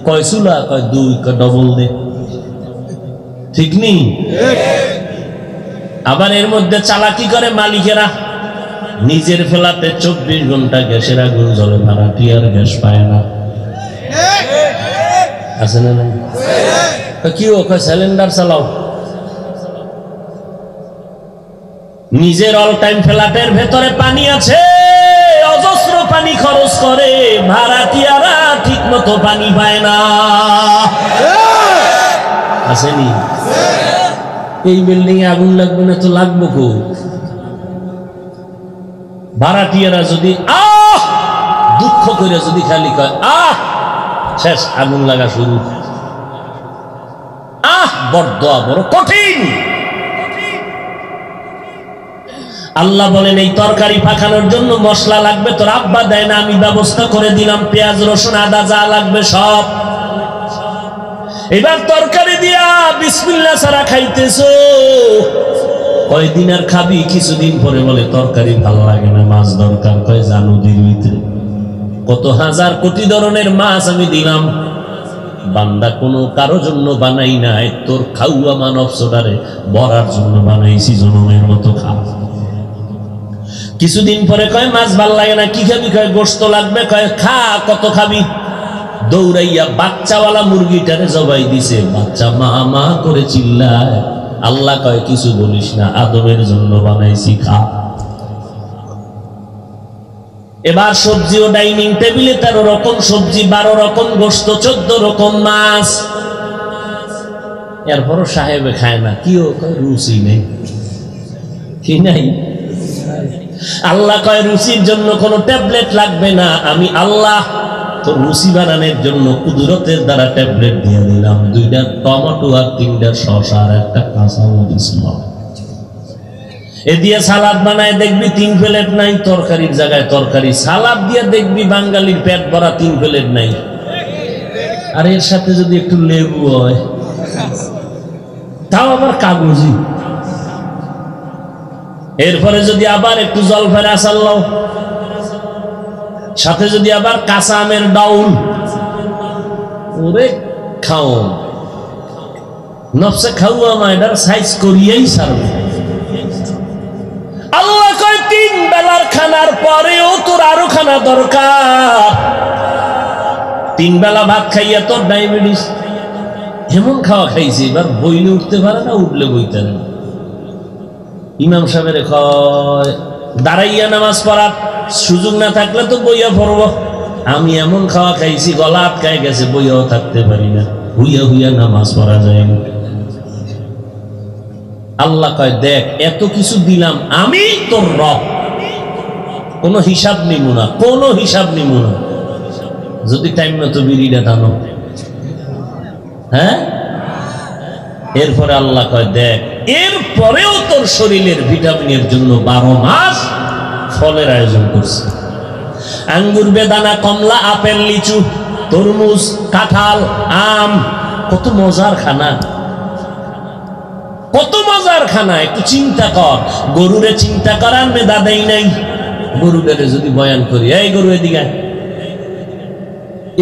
কয় চুলা, কয় 2, কয় ডবল দে, ঠিক নেই? আবার এর মধ্যে চালাকি করে মালিকেরা, নিজের ফ্ল্যাটে 24 ঘন্টা গ্যাসের আগুন জ্বলে, ভাড়াটিয়ার গ্যাস পায় না। আছে না? কি ও কয় সিলিন্ডার চালাও। নিজের অল টাইম ফ্ল্যাটের ভেতরে পানি আছে, অজস্র পানি খরচ করে, ভাড়াটিয়ারা ঠিক মতো পানি পায় না। আসেনি? এই বিল্ডিং এ আগুন লাগবে না তো লাগবো কো? ভাড়াটিয়ারা যদি দুঃখ করে যদি খালি কয় শেষ, আগুন লাগা শুরু। বড়দোয়া বড় কঠিন। আল্লাহ বলেন এই তরকারি পাকানোর জন্য মশলা লাগবে, তোর আব্বা দেয় না, আমি ব্যবস্থা করে দিলাম, পেঁয়াজ রসুন আদা যা লাগবে সব। এবার তরকারি দিয়া বিসমিল্লাহ ছাড়া খাইতেছো, কয়দিন আর খাবি? কিছুদিন পরে বলে তরকারি ভালো লাগে না, মাছ দরকার। কয় জানো নদীর ভিতরে কত হাজার কোটি ধরনের মাছ আমি দিলাম, বান্দা কোনো কারো জন্য বানাই নাই, তোর খাওয়া মানব সোডারে বরার জন্য বানাইছি, জনমের মতো খা। কিছুদিন পরে কয় মাছ ভাল লাগে না, কি খাবি? কয় গোশত লাগবে। কয় খা, কত খাবি? দৌড়াইয়া বাচ্চাওয়ালা মুরগিটারে জবাই দিছে, বাচ্চা মা মা করে চিল্লায়। আল্লাহ কয় কিছু বলিস না, আদমের জন্য বানাইছি, খা। এবার সবজিও ডাইনিং টেবিলে 13 রকম সবজি, 12 রকম গোশত, 14 রকম মাছ। এরপরও সাহেবে খায় না, কি ও কয় রুচি নেই। কি নাই? আল্লাহ কয় রুচির জন্য কোনো ট্যাবলেট লাগবে না, আমি আল্লাহ তো রুচি বানানোর জন্য কুদরতের দ্বারা ট্যাবলেট দিয়ে দিলাম। 2টা টমেটো আর 3টা শসা আর 1টা কাঁচা মরিচ। এ দিয়ে সালাদ বানায় দেখবি 3 প্লেট নাই, তরকারির জায়গায় তরকারি। সালাদ দিয়ে দেখবি বাঙালির পেট ভরা 3 প্লেট নাই। আর এর সাথে যদি একটু লেবু হয়, তাও আবার কাগজি। এরপরে যদি আবার একটু জলফাই আচার লাও, সাথে যদি আবার কাঁচা আমের ডাউল, ওরে খাও। নফসে খাওয়া মায়ের সাইজ করিয়েই ছাড়বে। আল্লাহ কয় 3 বেলার খানার পরেও তোর আরো খানা দরকার। 3 বেলা ভাত খাইয়া তোর ডায়াবেটিস এমন খাওয়া খাইছে, এবার বইলে উঠতে পারে না, উঠলে বইতে না। ইমাম সাহেবের কয় দাঁড়াইয়া নামাজ পড়ার সুযোগ না থাকলে তো বইয়া পড়ব। আমি এমন খাওয়া খাইছি গলা আটকায় গেছে, বইয়াও থাকতে পারি না, হুইয়া হুইয়া নামাজ পড়া যায় না। আল্লাহ কয় দেখ এত কিছু দিলাম, আমি তোর রব, কোনো হিসাব নিব না, কোনো হিসাব নিব না। যদি টাইম মতো বিড়িটা টানো, হ্যাঁ। এরপরে আল্লাহ কয় দেখ এরপরেও তোর শরীরের ভিটামিনের জন্য 12 মাস ফলের আয়োজন করছে। আঙ্গুর, বেদানা, কমলা, আপেল, লিচু, তরমুজ, কাঁঠাল, আম। কত মজার খানা, কত মজার খানা। একটু চিন্তা কর, গরুরে চিন্তা করার মেধা দেই নাই, গরুটারে যদি বয়ান করি, এই গরু এদিকে আয়,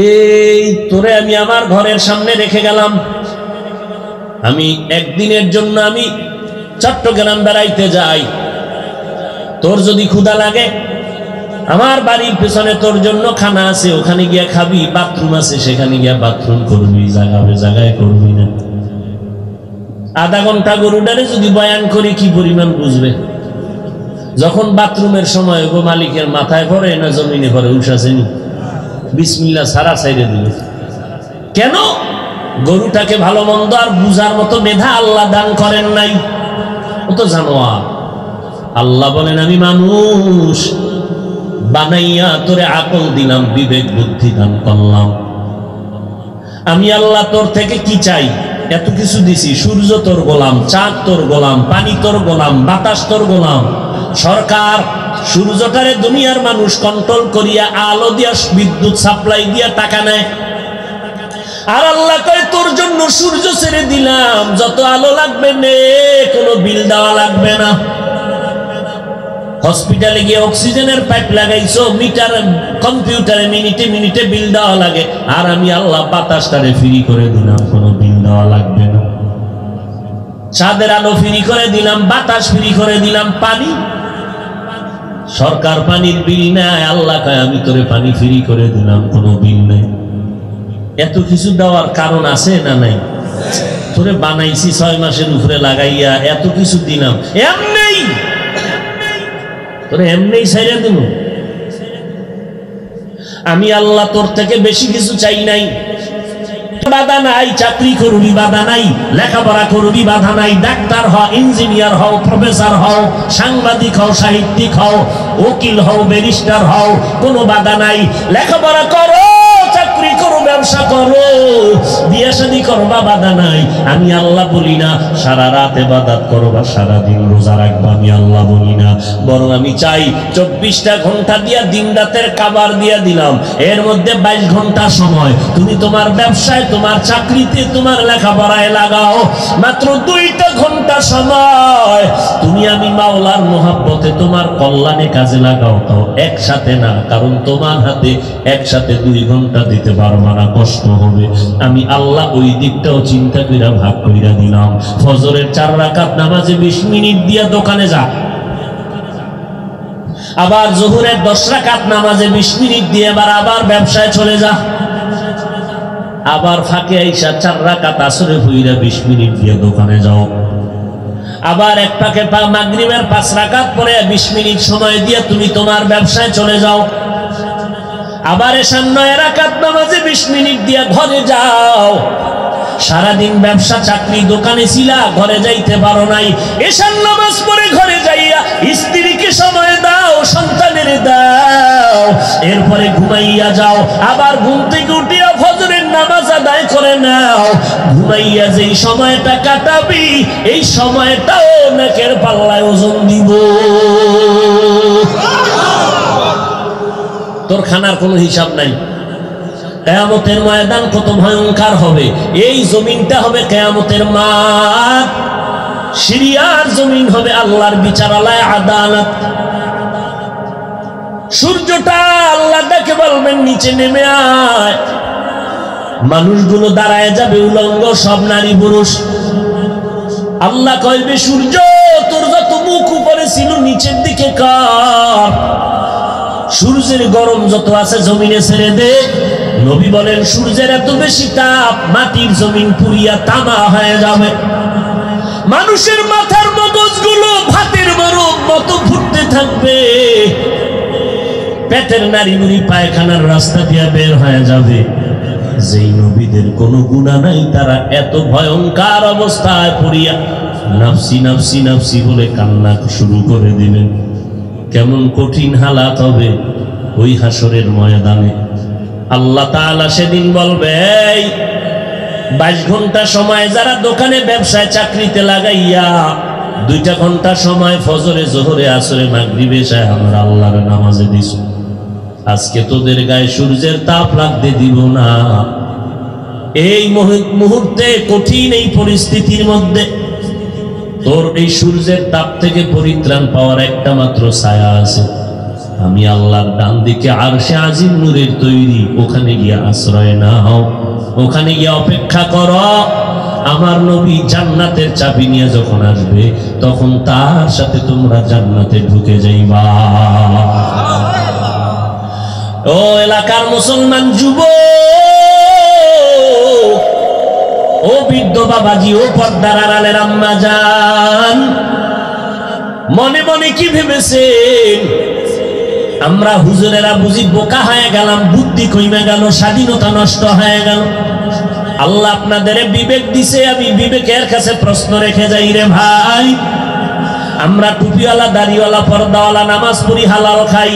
এই তোরে আমি আমার ঘরের সামনে রেখে গেলাম, আমি একদিনের জন্য আমি চট্টগ্রাম বেড়াইতে যাই, তোর যদি ক্ষুধা লাগে আমার বাড়ির পেছনে তোর জন্য খানা আছে, ওখানে গিয়া খাবি, বাথরুম আছে সেখানে গিয়া বাথরুম করবি, জায়গায় করবি না। আধা ঘন্টা গরুটারে যদি বয়ান করি কি পরিমাণ বুঝবে? যখন বাথরুমের সময় গো মালিকের মাথায় পড়ে না জমিনে পড়ে, উঠাছেনি বিসমিল্লাহ সারা সাইডে দিল। কেন? গরুটাকে ভালো মন্দ আর বুঝার মতো মেধা আল্লাহ দান করেন নাই, ও তো জানোয়ার। আল্লাহ বলেন আমি মানুষ বানাইয়া তোরে আকল দিলাম, বিবেক বুদ্ধি দান করলাম। আমি আল্লাহ তোর থেকে কি চাই? এত কিছু দিছি, সূর্য তোর গোলাম, চাঁদ তোর গোলাম, পানি তোর গোলাম, বাতাস তোর গোলাম। সরকার সূর্যটারে দুনিয়ার মানুষ কন্ট্রোল করিয়া আলো দিয়া বিদ্যুৎ সাপ্লাই দিয়া টাকা নেয়, আর আল্লাহ কয় তোর জন্য সূর্য ছেড়ে দিলাম, যত আলো লাগবে নে, কোনো বিল দেওয়া লাগবে না। হসপিটালে গিয়ে অক্সিজেনের পাইপ লাগাইছো, মিটার কম্পিউটারে মিনিটে মিনিটে বিল দেওয়া লাগে, আর আমি আল্লাহ বাতাসটারে ফ্রি করে দিলাম, কোনো বিল দেওয়া লাগবে না। চাঁদের আলো ফ্রি করে দিলাম, বাতাস ফ্রি করে দিলাম, পানি সরকার পানির বিল নেয়, আল্লাহ কয় আমি তোরে পানি ফ্রি করে দিলাম, কোনো বিল নেই। এত কিছু দেওয়ার কারণ আছে না নাই? তোরে বানাইছি 6 মাসের উপরে লাগাইয়া এত কিছু দিলাম, এমনি তোরে এমনি ছাইরা দিব। আমি আল্লাহ তোর থেকে বেশি কিছু চাই নাই, বাধা নাই, চাকরি করবি বাধা নাই, লেখাপড়া করবি বাধা নাই, ডাক্তার হও, ইঞ্জিনিয়ার হও, প্রফেসর হও, সাংবাদিক হও, সাহিত্যিক হও, উকিল হও, ব্যারিস্টার হও, কোনো বাধা নাই। লেখাপড়া করো, চাকরি করো, ব্যবসা করো, বিয়ে শাদী করবা, বাধা নাই। আমি আল্লাহ বলি না সারা রাত ইবাদত করো বা সারাদিন রোজা রাখবা, আমি আল্লাহ বলি না। বরং আমি চাই 24টা ঘন্টা দিয়া দিন রাতের কাবার দিয়া দিলাম, এর মধ্যে 22 ঘন্টা সময় তুমি তোমার ব্যবসায়, তোমার চাকরিতে, তোমার লেখাপড়ায় লাগাও। মাত্র 2টা ঘন্টা সময় তুমি আমি মাওলার মোহাব্বতে তোমার কল্যাণে কাজে লাগাও, তাও একসাথে না, কারণ তোমার হাতে একসাথে 2 ঘন্টা দিতে পারবা না, কষ্ট হবে। আমি আল্লাহ ওই দিকটাও চিন্তা কইরা ভাগ কইরা দিলাম। ফজরের 4 রাকাত নামাজে 20 মিনিট দিয়া দোকানে যা, আবার জোহরের 10 রাকাত নামাজে 20 মিনিট দিয়ে আবার ব্যবসায় চলে যা, আবার ফাঁকে আইসা 4 রাকাত আসরে হইরা 20 মিনিট দিয়ে দোকানে যাও, আবার এক পাকে মাগরিবের 5 রাকাত পরে 20 মিনিট সময় দিয়ে তুমি তোমার ব্যবসায় চলে যাও, আবার এশার 9 রাকাত নামাজে 20 মিনিট দিয়ে ঘরে যাও। সারাদিন ব্যবসা চাকরি দোকানে ছিলা, ঘরে যাইতে পারো নাই, এশার নামাজ পড়ে ঘরে যাইয়া স্ত্রীকে সময় দাও, সন্তানের দাও, এরপরে ঘুমাইয়া যাও, আবার ঘুম থেকে উঠিয়া ফজরের নামাজ আদায় করে নাও। ঘুমাইয়া যেই সময়টা কাটাবি, এই সময়টাও নাকের পাল্লায় ওজন দিব। তোর খানার কোনো হিসাব নাই। কিয়ামতের ময়দান কত ভয়ঙ্কর হবে, এই জমিনটা হবে কিয়ামতের মাঠ, সিরিয়ার জমিন হবে আল্লাহর বিচারালয়, আদালত। সূর্যটা আল্লাহ তাকে বলবেন নিচে নেমে আয়, মানুষগুলো দাঁড়ায় যাবে উলঙ্গ, সব নারী পুরুষ। আল্লাহ কইবে সূর্য তোর যত মুখ উপরে ছিল নিচের দিকে কর, সূর্যের গরম যত আছে জমিনে ছেড়ে দে। নবী বলেন সূর্যের এত বেশি তাপ মাটির জমিন পুড়িয়া তামা হয়ে যাবে। মানুষের মাথার মগজগুলো ভাতের বরফ মতো ফুটতে থাকবে, পেটের নাড়িভুড়ি পায়খানার রাস্তা দিয়ে বের হয়ে যাবে। যেই নবীদের কোনো গুনাহ নাই তারা এত ভয়ঙ্কর অবস্থায় পড়িয়া নাফসি নাফসি নাফসি বলে কান্না শুরু করে দিলেন। কেমন কঠিন হালাত হবে ওই হাসরের ময়দানে। আল্লাহ তাআলা সেদিন বলবে, এই 22 ঘন্টা সময় যারা দোকানে ব্যবসায় চাকরিতে লাগাইয়া 2টা ঘন্টা সময় ফজরে জোহরে আসরে মাগরিবে এশায় আমরা আল্লাহর নামাজে দিস, আজকে তোদের গায়ে সূর্যের তাপ লাগতে দিব না। এই মুহূর্তে কঠিন এই পরিস্থিতির মধ্যে তোর এই সূর্যের তাপ থেকে পরিত্রাণ পাওয়ার একটা মাত্র ছায়া আছে, আমি আল্লাহর ডান দিকে আরশে আজিম নূরের তৈরি, ওখানে গিয়ে আশ্রয় নাও, ওখানে গিয়ে অপেক্ষা করো। আমার নবী জান্নাতের চাবি নিয়ে যখন আসবে তখন তার সাথে তোমরা জান্নাতে ঢুকে যাইবা। ও এলাকার মুসলমান যুবক, ও বৃদ্ধ বাবাজি, ও পর্দার আড়ালের আম্মা জান, মনে মনে কি ভেবেছেন আমরা হুজুরেরা বুঝি বোকা হয়ে গেলাম, বুদ্ধি কইমে গেল, স্বাধীনতা নষ্ট হয়ে গেল? আল্লাহ আপনাদের বিবেক দিছে, আমি বিবেকের কাছে প্রশ্ন রেখে যাই রে ভাই। আমরা টুপিওয়ালা, দাড়িওয়ালা, পর্দাওয়ালা, নামাজ পড়ি, হালাল খাই,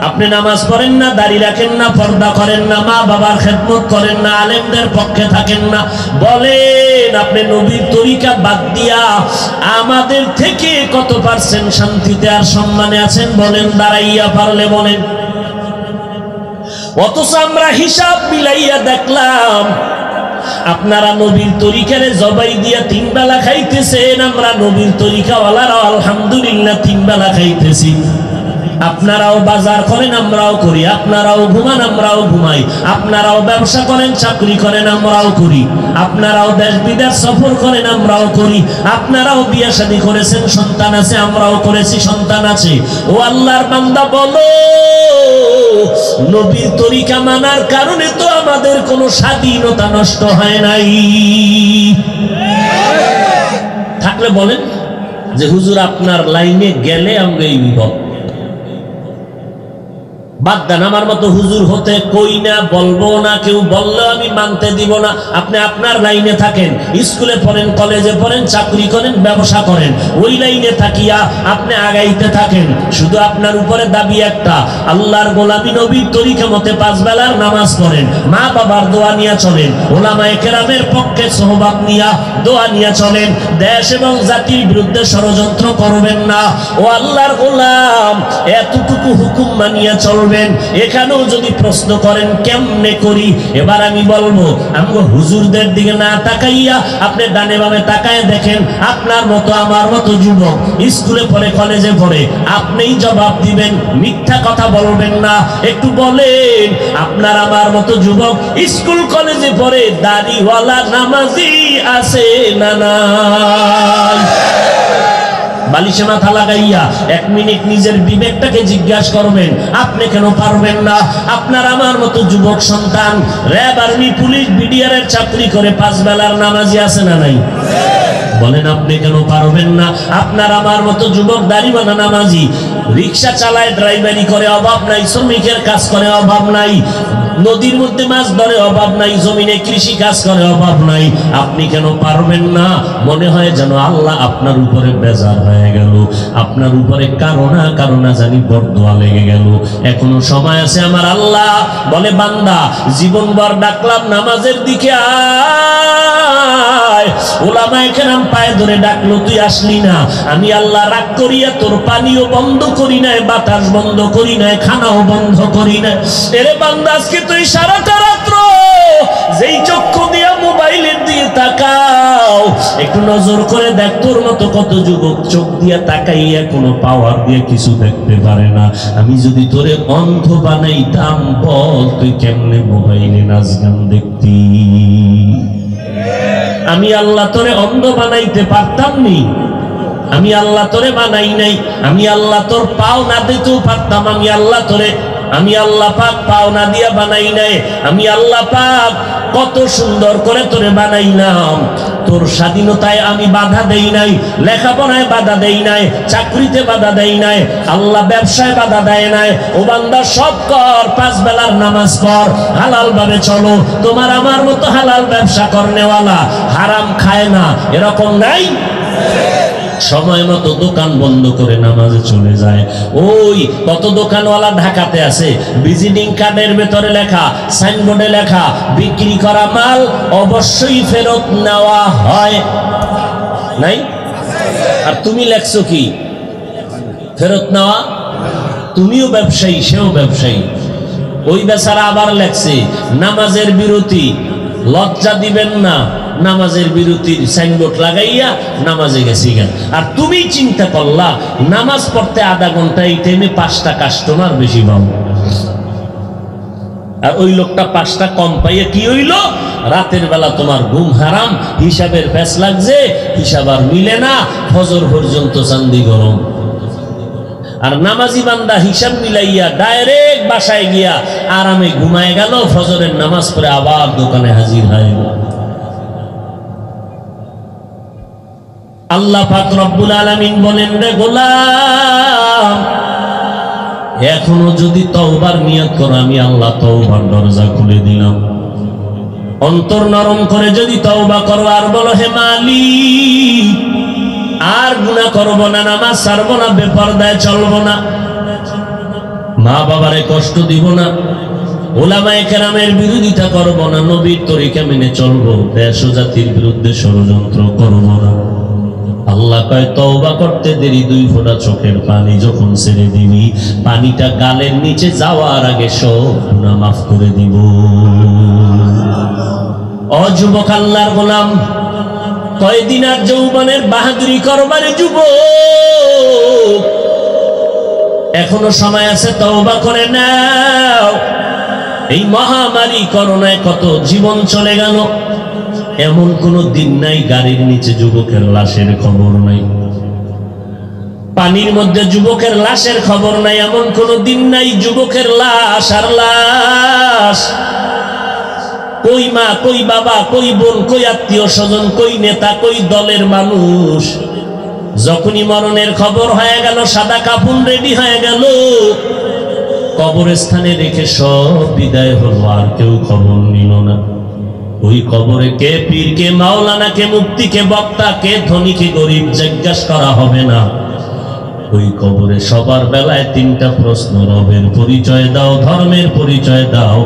আপনি নামাজ পড়েন না, দাড়ি রাখেন না, পর্দা করেন না, মা বাবার খেদমত করেন না, আলেমদের পক্ষে থাকেন না, বলেন আপনি নবীর তরিকা বাদ দিয়া আমাদের থেকে কত পার্সেন্ট শান্তিতে আর সম্মানে আছেন? বলেন, দাঁড়াইয়া পারলে বলেন। অথচ আমরা হিসাব মিলাইয়া দেখলাম আপনারা নবীর তরিকারে জবাই দিয়া 3 বেলা খাইতেছেন, আমরা নবীর তরিকাওয়ালারাও আলহামদুলিল্লাহ 3 বেলা খাইতেছি। আপনারাও বাজার করেন, আমরাও করি, আপনারাও ঘুমান, আমরাও ঘুমাই, আপনারাও ব্যবসা করেন, চাকরি করেন, আমরাও করি, আপনারাও দেশ বিদেশ সফর করেন, আমরাও করি, আপনারাও বিয়ে শাদী করেছেন, সন্তান আছে, আমরাও করেছি, সন্তান আছে। ও আল্লাহর বান্দা, বলো নবীর তরিকা মানার কারণে তো আমাদের কোনো স্বাধীনতা নষ্ট হয় নাই? থাকলে বলেন যে হুজুর আপনার লাইনে গেলে আমরা এই বিপদ। বাদ দেন, আমার মতো হুজুর হতে কই না, বলবো না, কেউ বললেও আমি মানতে দিব না। আপনি আপনার লাইনে থাকেন, স্কুলে পড়েন, কলেজে পড়েন, চাকরি করেন, ব্যবসা করেন, ওই লাইনে থাকিয়া আপনি আগাইতে থাকেন। শুধু আপনার উপরে দাবি একটা, আল্লাহর গোলামি নবীর তরিকা মতে 5 বেলার নামাজ পড়েন, মা বাবার দোয়া নিয়ে চলেন, ওলামায়ে কেরামের পক্ষে সোহবত নিয়া দোয়া নিয়ে চলেন, দেশ এবং জাতির বিরুদ্ধে ষড়যন্ত্র করবেন না। ও আল্লাহর গোলাম, এতটুকু হুকুম মানিয়া চলবেন। এখানেও যদি প্রশ্ন করেন কেমনে করি, এবার আমি বলবো আমগো হুজুরদের দিকে না তাকাইয়া আপনি ডানে বামে তাকায় দেখেন, আপনার মতো আমার মতো যুবক স্কুলে পড়ে, কলেজে পড়ে, আপনিই জবাব দিবেন, মিথ্যা কথা বলবেন না। একটু বলেন, আপনার আমার মতো যুবক স্কুল কলেজে পড়ে, দাড়িওয়ালা নামাজি আছে না নাই? বালিশে মাথা লাগাইয়া 1 মিনিট নিজের বিবেকটাকে জিজ্ঞাসা করবেন, আপনি কেন পারবেন না? আপনার আমার মতো যুবক সন্তান র্যাব, আর্মি, পুলিশ, বিডিআর এর চাকরি করে 5 বেলার নামাজি আছে না নাই? বলেন আপনি কেন পারবেন না? আপনার আমার মতো যুবক দাড়িওয়ালা নামাজি রিক্সা চালায়, ড্রাইভারি করে, অভাব নাই, শ্রমিকের কাজ করে, অভাব নাই, নদীর মধ্যে মাছ ধরে, অভাব নাই, জমিনে কৃষি কাজ করে, অভাব নাই। আপনি কেন পারবেন না? মনে হয় যেন আল্লাহ আপনার উপরে বেজার হয়ে গেল, আপনার উপরে কারণা জানি বরদোয়া লেগে গেল। এখনো সময় আছে। আমার আল্লাহ বলে, বান্দা জীবনভর ডাকলাম নামাজের দিকে আয়, ওলামায়ে কেরাম পায়ে ধরে ডাকলো, তুই আসলি না। আমি আল্লাহ রাগ করিয়া তোর পানিও বন্ধ করি নাই, বাতাস বন্ধ করি নাই, খানাও বন্ধ করি নাই। এরে বান্দা, আজকে তুই সারাটা রাত্র যেই চক্ষু দিয়া মোবাইলের দিয়ে তাকাও, একটু নজর করে দেখ, তোর মতো কত যুবক চোখ দিয়া তাকাইয়া কোনো পাওয়ার দিয়ে কিছু দেখতে পারে না। আমি যদি তোরে অন্ধ বানাইতাম, বল তুই কেমনে মোবাইলে নাচ গান দেখতি? আমি আল্লাহ তোরে অন্ধ বানাইতে পারতাম নি? আমি আল্লাহ তোরে বানাই নাই। আমি আল্লাহ তোর পাও না দিতেও পারতাম। আমি আল্লাহ পাক পাও না দিয়া বানাই নাই। আমি আল্লাহ পাক কত সুন্দর করে তোরে বানাইলাম। তোর স্বাধীনতায় আমি বাধা দেই নাই, লেখাপড়ায় বাধা দেই নাই, চাকরিতে বাধা দেই নাই, আল্লাহ ব্যবসায় বাধা দেয় নাই। ও বান্দা, সব কর, 5 বেলার নামাজ পড়, হালাল ভাবে চলো। তোমার আমার মতো হালাল ব্যবসা করনেওয়ালা, হারাম খায় না, এরকম নাই? সময় মতো দোকান বন্ধ করে নামাজে চলে যায়। ওই কত দোকানওয়ালা ঢাকাতে আছে, ভিজিটিং কার্ডের ভেতরে লেখা, সাইনবোর্ডে লেখা, বিক্রি করা মাল অবশ্যই ফেরত নেওয়া হয়, নাই? আর তুমি লেখছো কি? ফেরত নেওয়া। তুমিও ব্যবসায়ী, সেও ব্যবসায়ী। ওই বেচারা আবার লেখছে নামাজের বিরতি, লজ্জা দিবেন না, নামাজের বিরতির সাইনবোর্ড লাগাইয়া নামাজে গেছি গেল। আর তুমি চিন্তা করলা নামাজ পড়তে আধা ঘন্টা এই টাইমে 5টা কাস্টমার বেশি পাবো, আর ওই লোকটা 5টা কম পাইয়া কি হইল? রাতের বেলা তোমার ঘুম হারাম, হিসাবের প্যাচ লাগছে, হিসাব আর মিলে না, ফজর পর্যন্ত চান্দি গরম। আর নামাজি বান্দা হিসাব মিলাইয়া ডাইরেক্ট বাসায় গিয়া আরামে ঘুমায় গেল, ফজরের নামাজ পড়ে আবার দোকানে হাজির হয়। আল্লাহ পাক রব্বুল আলামিন বলেন, রে গোলাম, এখনো যদি তওবার নিয়ত করো আমি আল্লাহ তওবার দরজা খুলে দিলাম। অন্তর নরম করে যদি তওবা করো আর বলো, হে মালিক আর গুনাহ করব না, নামাজ ছাড়বো না, বেপরদায় চলবো না, মা বাবারে কষ্ট দিব না, উলামায়ে কেরামের বিরোধিতা করব না, নবীর তরিকা মেনে চলবো, দেশ ও জাতির বিরুদ্ধে ষড়যন্ত্র করব না। আল্লাহ কয় তওবা করতে দেরি 2 ফোঁটা চোখের পানি যখন ছেড়ে দিবি, পানিটা গালের নিচে যাওয়ার আগে সব গুনাহ মাফ করে দিব। ও যুবক আল্লাহর গোলাম, কয়দিন আর যৌবনের বাহাদুরি করবারে যুবক, এখনো সময় আছে, তওবা করে নাও। এই মহামারী করোনায় কত জীবন চলে গেল, এমন কোন দিন নাই গাড়ির নিচে যুবকের লাশের খবর নাই, পানির মধ্যে যুবকের লাশের খবর নাই, এমন কোন দিন নাই যুবকের লাশ আর লাশ। কই মা, কই বাবা, কই বোন, কই আত্মীয় স্বজন, কই নেতা, কই দলের মানুষ, যখনই মরণের খবর হয়ে গেল, সাদা কাফন রেডি হয়ে গেল, কবরস্থানে রেখে সব বিদায় হলো, আর কেউ খবর নিল না। ওই কবরে কে পীর, কে মাওলানা, কে মুফতি, কে বক্তা, কে ধনী, কে গরিব জিজ্ঞাসা করা হবে না। ওই কবরে সবার বেলায় 3টা প্রশ্ন, রবের পরিচয় দাও, ধর্মের পরিচয় দাও,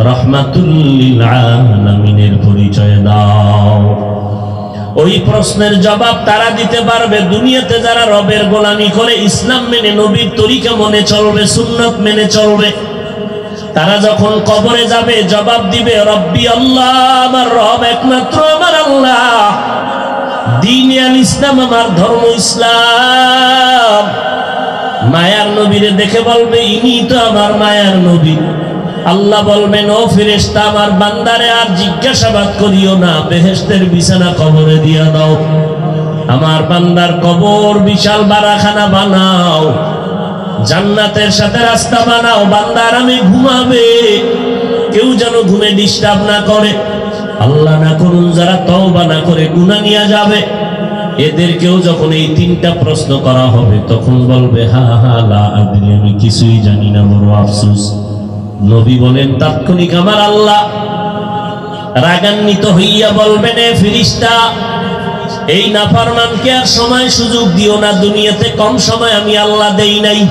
রাহমাতুল লিল আলামিনের পরিচয় দাও। ওই প্রশ্নের জবাব তারা দিতে পারবে দুনিয়াতে যারা রবের গোলামি করে, ইসলাম মেনে, নবীর তরিকা মনে চলবে, সুন্নাত মেনে চলবে। তারা যখন কবরে যাবে জবাব দিবে, রব্বি আল্লাহ, আমার রব একমাত্র আমার আল্লাহ, দ্বীন আল ইসলাম, আমার ধর্ম ইসলাম। মায়ার নবীরে দেখে বলবে, ইনি তো আমার মায়ার নবী। আল্লাহ বলবেন, ও ফেরেশতা, আমার বান্দারে আর জিজ্ঞাসাবাদ করিও না, বেহেশতের বিছানা কবরে দিয়া দাও, আমার বান্দার কবর বিশাল বারাখানা বানাও, জান্নাতের সাথে রাস্তা বানাও, বান্দার আমি ঘুমাবে, কেউ যেন ঘুমে ডিস্টার্ব না করে। আল্লাহ না করুন যারা তওবা না করে গুনাহ নিয়ে যাবে, এদেরকেও যখন এই 3টা প্রশ্ন করা হবে তখন বলবে, হা হা লা আদরি, আমি কিছুই জানি না, বড় আফসোস। নবী বলেন, তাৎক্ষণিক আমার আল্লাহ রাগান্বিত হইয়া বলবেন, এ ফেরেশতা, এই নাফরমানকে আর সময় সুযোগ দিও না, দুনিয়াতে কম সময় আমি আল্লাহ দেই নাই।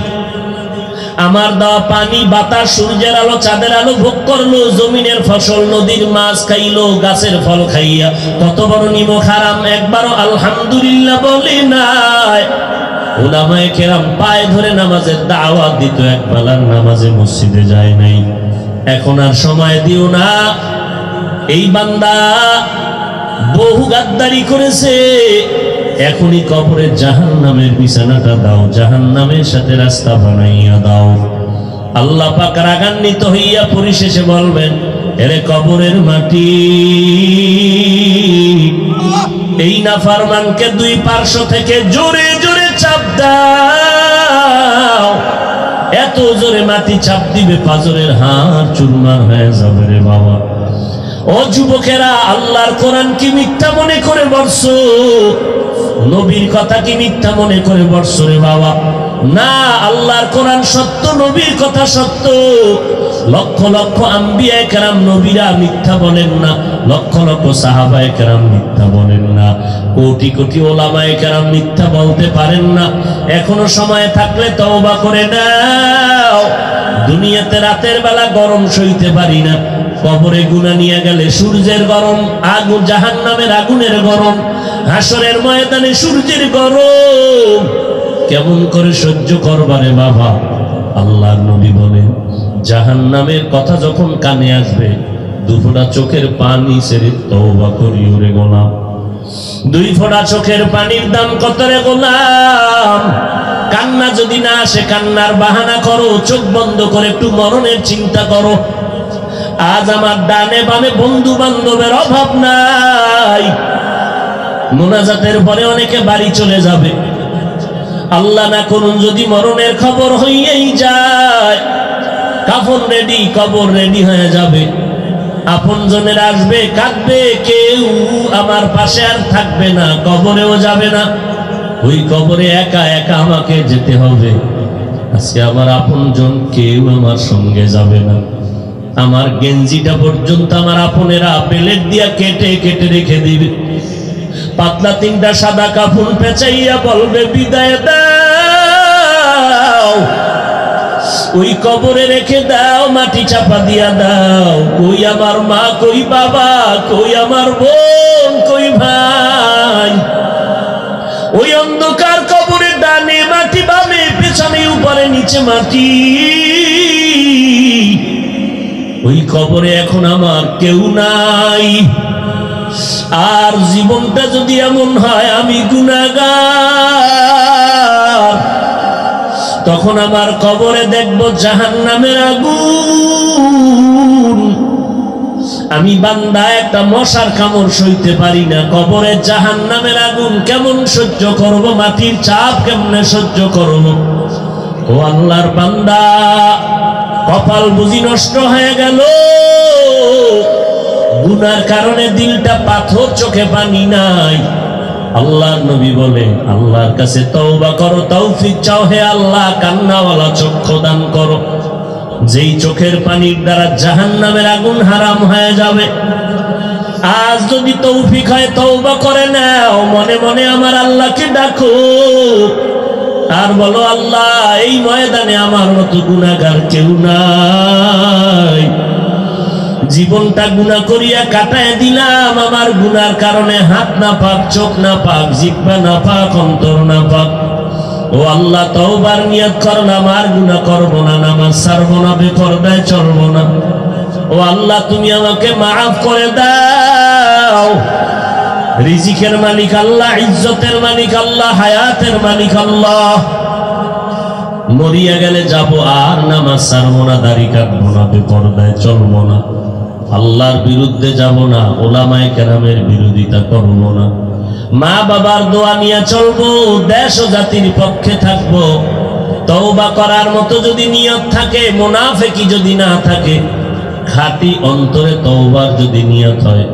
আমার দেওয়া পানি, বাতাস, সূর্যের আলো, চাঁদের আলো ভোগ করলো, জমিনের ফসল, নদীর মাছ খাইলো, গাছের ফল খাইয়া কত বড় নিমক হারাম, একবারও আলহামদুলিল্লাহ বলে নাই। উলামায়ে কেরাম পায়ে ধরে নামাজের দাওয়াত দিত, একবেলার নামাজে মসজিদে যায় নাই। এখন আর সময় দিও না, এই বান্দা বহু গাদ্দারি করেছে, এখনই কবরে জাহান্নামের বিছানাটা দাও, জাহান্নামের সাথে রাস্তা বানাইয়া দাও। আল্লাহ পাক রাগান্বিত হইয়া পরিশেষে বলবেন, এরে কবরের মাটি, এই নাফরমানকে 2 পার্শ্ব থেকে জোরে জোরে চাপ দাও। এত জোরে মাটি চাপ দিবে পাজরের হাড় চুরমার হয়ে যাবে রে বাবা। ও যুবকেরা, আল্লাহর কোরআন কি মিথ্যা মনে করে বর্ষো? নবীর কথা কি মিথ্যা মনে করে বর্ষো রে বাবা? না, আল্লাহর কোরআন সত্য, নবীর কথা সত্য। লক্ষ লক্ষ আম্বিয়ায়ে কেরাম নবীরা মিথ্যা বলেন না, লক্ষ লক্ষ সাহাবায়ে কেরাম মিথ্যা বলেন না, কোটি কোটি ওলামায়ে কেরাম মিথ্যা বলতে পারেন না। এখনো সময় থাকলে তওবা করে নাও। দুনিয়াতে রাতের বেলা গরম সইতে পারি না, কবরে গুনাহ নিয়ে গেলে সূর্যের গরম, আগুন জাহান্নামের আগুনের গরম, হাসরের ময়দানে সূর্যের গরম কেমন করে সহ্য করবারে বাবা? আল্লাহর নবী বলেন, জাহান্নামের কথা যখন কানে আসবে দুফোঁটা চোখের পানি ছেড়ে তওবা করি ওরে গোলাম। 2 ফোঁটা চোখের পানির দাম কত রে গোলাম? কান্না যদি না আসে কান্নার বাহানা করো, চোখ বন্ধ করে একটু মরণের চিন্তা করো। আজ আমার ডানে বামে বন্ধু বান্ধবের অভাব নাই। মোনাজাতের পরে অনেকে বাড়ি চলে যাবে, আল্লাহ না করুন যদি মরণের খবর হইয়াই যায়, কাফন রেডি, কবর রেডি হয়ে যাবে, আপনজনের আসবে, কাঁদবে, কেউ আমার পাশে আর থাকবে না, কবরেও যাবে না, ওই কবরে একা একা আমাকে যেতে হবে। আজকে আমার আপনজন কেউ আমার সঙ্গে যাবে না। আমার গেঞ্জিটা পর্যন্ত আমার আপনেরা পেলেট দিয়া কেটে কেটে রেখে দিবে। পাতলা 3টা সাদা কাফন পেঁচাইয়া বলবে বিদায় দাও, ওই কবরে রেখে দাও, মাটি চাপা দিয়া দাও। কই আমার মা, কই বাবা, কই আমার বোন, কই ভাই? ওই অন্ধকার কবরে ডানে মাটি, বামে পেছনে, উপরে নিচে মাটি। ওই কবরে এখন আমার কেউ নাই। আর জীবনটা যদি এমন হয় আমি গুনাহগার, তখন আমার কবরে দেখব জাহান্নামের আগুন। আমি বান্দা একটা মশার কামড় সইতে পারি না, কবরে জাহান্নামের আগুন কেমন সহ্য করব? মাটির চাপ কেমনে সহ্য করব? ও আল্লাহর বান্দা, কপাল বুঝি নষ্ট হয়ে গেল, গুনার কারণে দিলটা পাথর, চোখে পানি নাই। আল্লাহর নবী বলে আল্লাহর কাছে তওবা করো, তৌফিক চাও, হে আল্লাহ কান্নাওয়ালা চক্ষু দান করো, যেই চোখের পানির দ্বারা জাহান্নামের আগুন হারাম হয়ে যাবে। আজ যদি তৌফিক হয় তওবা করে নাও, মনে মনে আমার আল্লাহকে ডাকো আর বলো আল্লাহ এই ময়দানে আমার মতো গুনাহগার কেউ নাই। জীবনটা গুনাহ করিয়া কাটায় দিলাম, আমার গুনার কারণে হাত না পাক, চোখ না পাক, জিহ্বা না পাক, অন্তর না পাক। ও আল্লাহ তওবার নিয়ত করলাম, আর গুনাহ করব না, নামাজ ছাড়ব না, বেপরদায় চলব না। ও আল্লাহ তুমি আমাকে মাফ করে দাও। রিজিকের মালিক আল্লাহ, ইজ্জতের মালিক আল্লাহ, হায়াতের মালিক আল্লাহ। মরিয়া গেলে যাব, আর নামাজ ছাড়ব না, দাড়ি কাটবো না, বেপরদায় চলব না, আল্লাহর বিরুদ্ধে যাব না, ওলামায়ে কেরামের বিরোধিতা করব না, মা বাবার দোয়া নিয়ে চলবো, দেশ ও জাতির পক্ষে থাকবো। তওবা করার মতো যদি নিয়ত থাকে, মুনাফিকি যদি না থাকে, খাঁটি অন্তরে তওবার যদি নিয়ত হয়,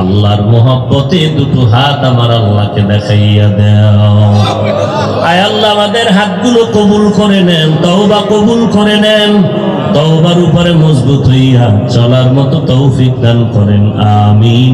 আল্লাহর মহব্বতে 2টো হাত আমার আল্লাহকে দেখাইয়া দাও। আয় আল্লাহ আমাদের হাতগুলো কবুল করে নেন, তওবা কবুল করে নেন, তওবার উপরে মজবুত হইয়া চলার মতো তৌফিক দান করেন, আমিন।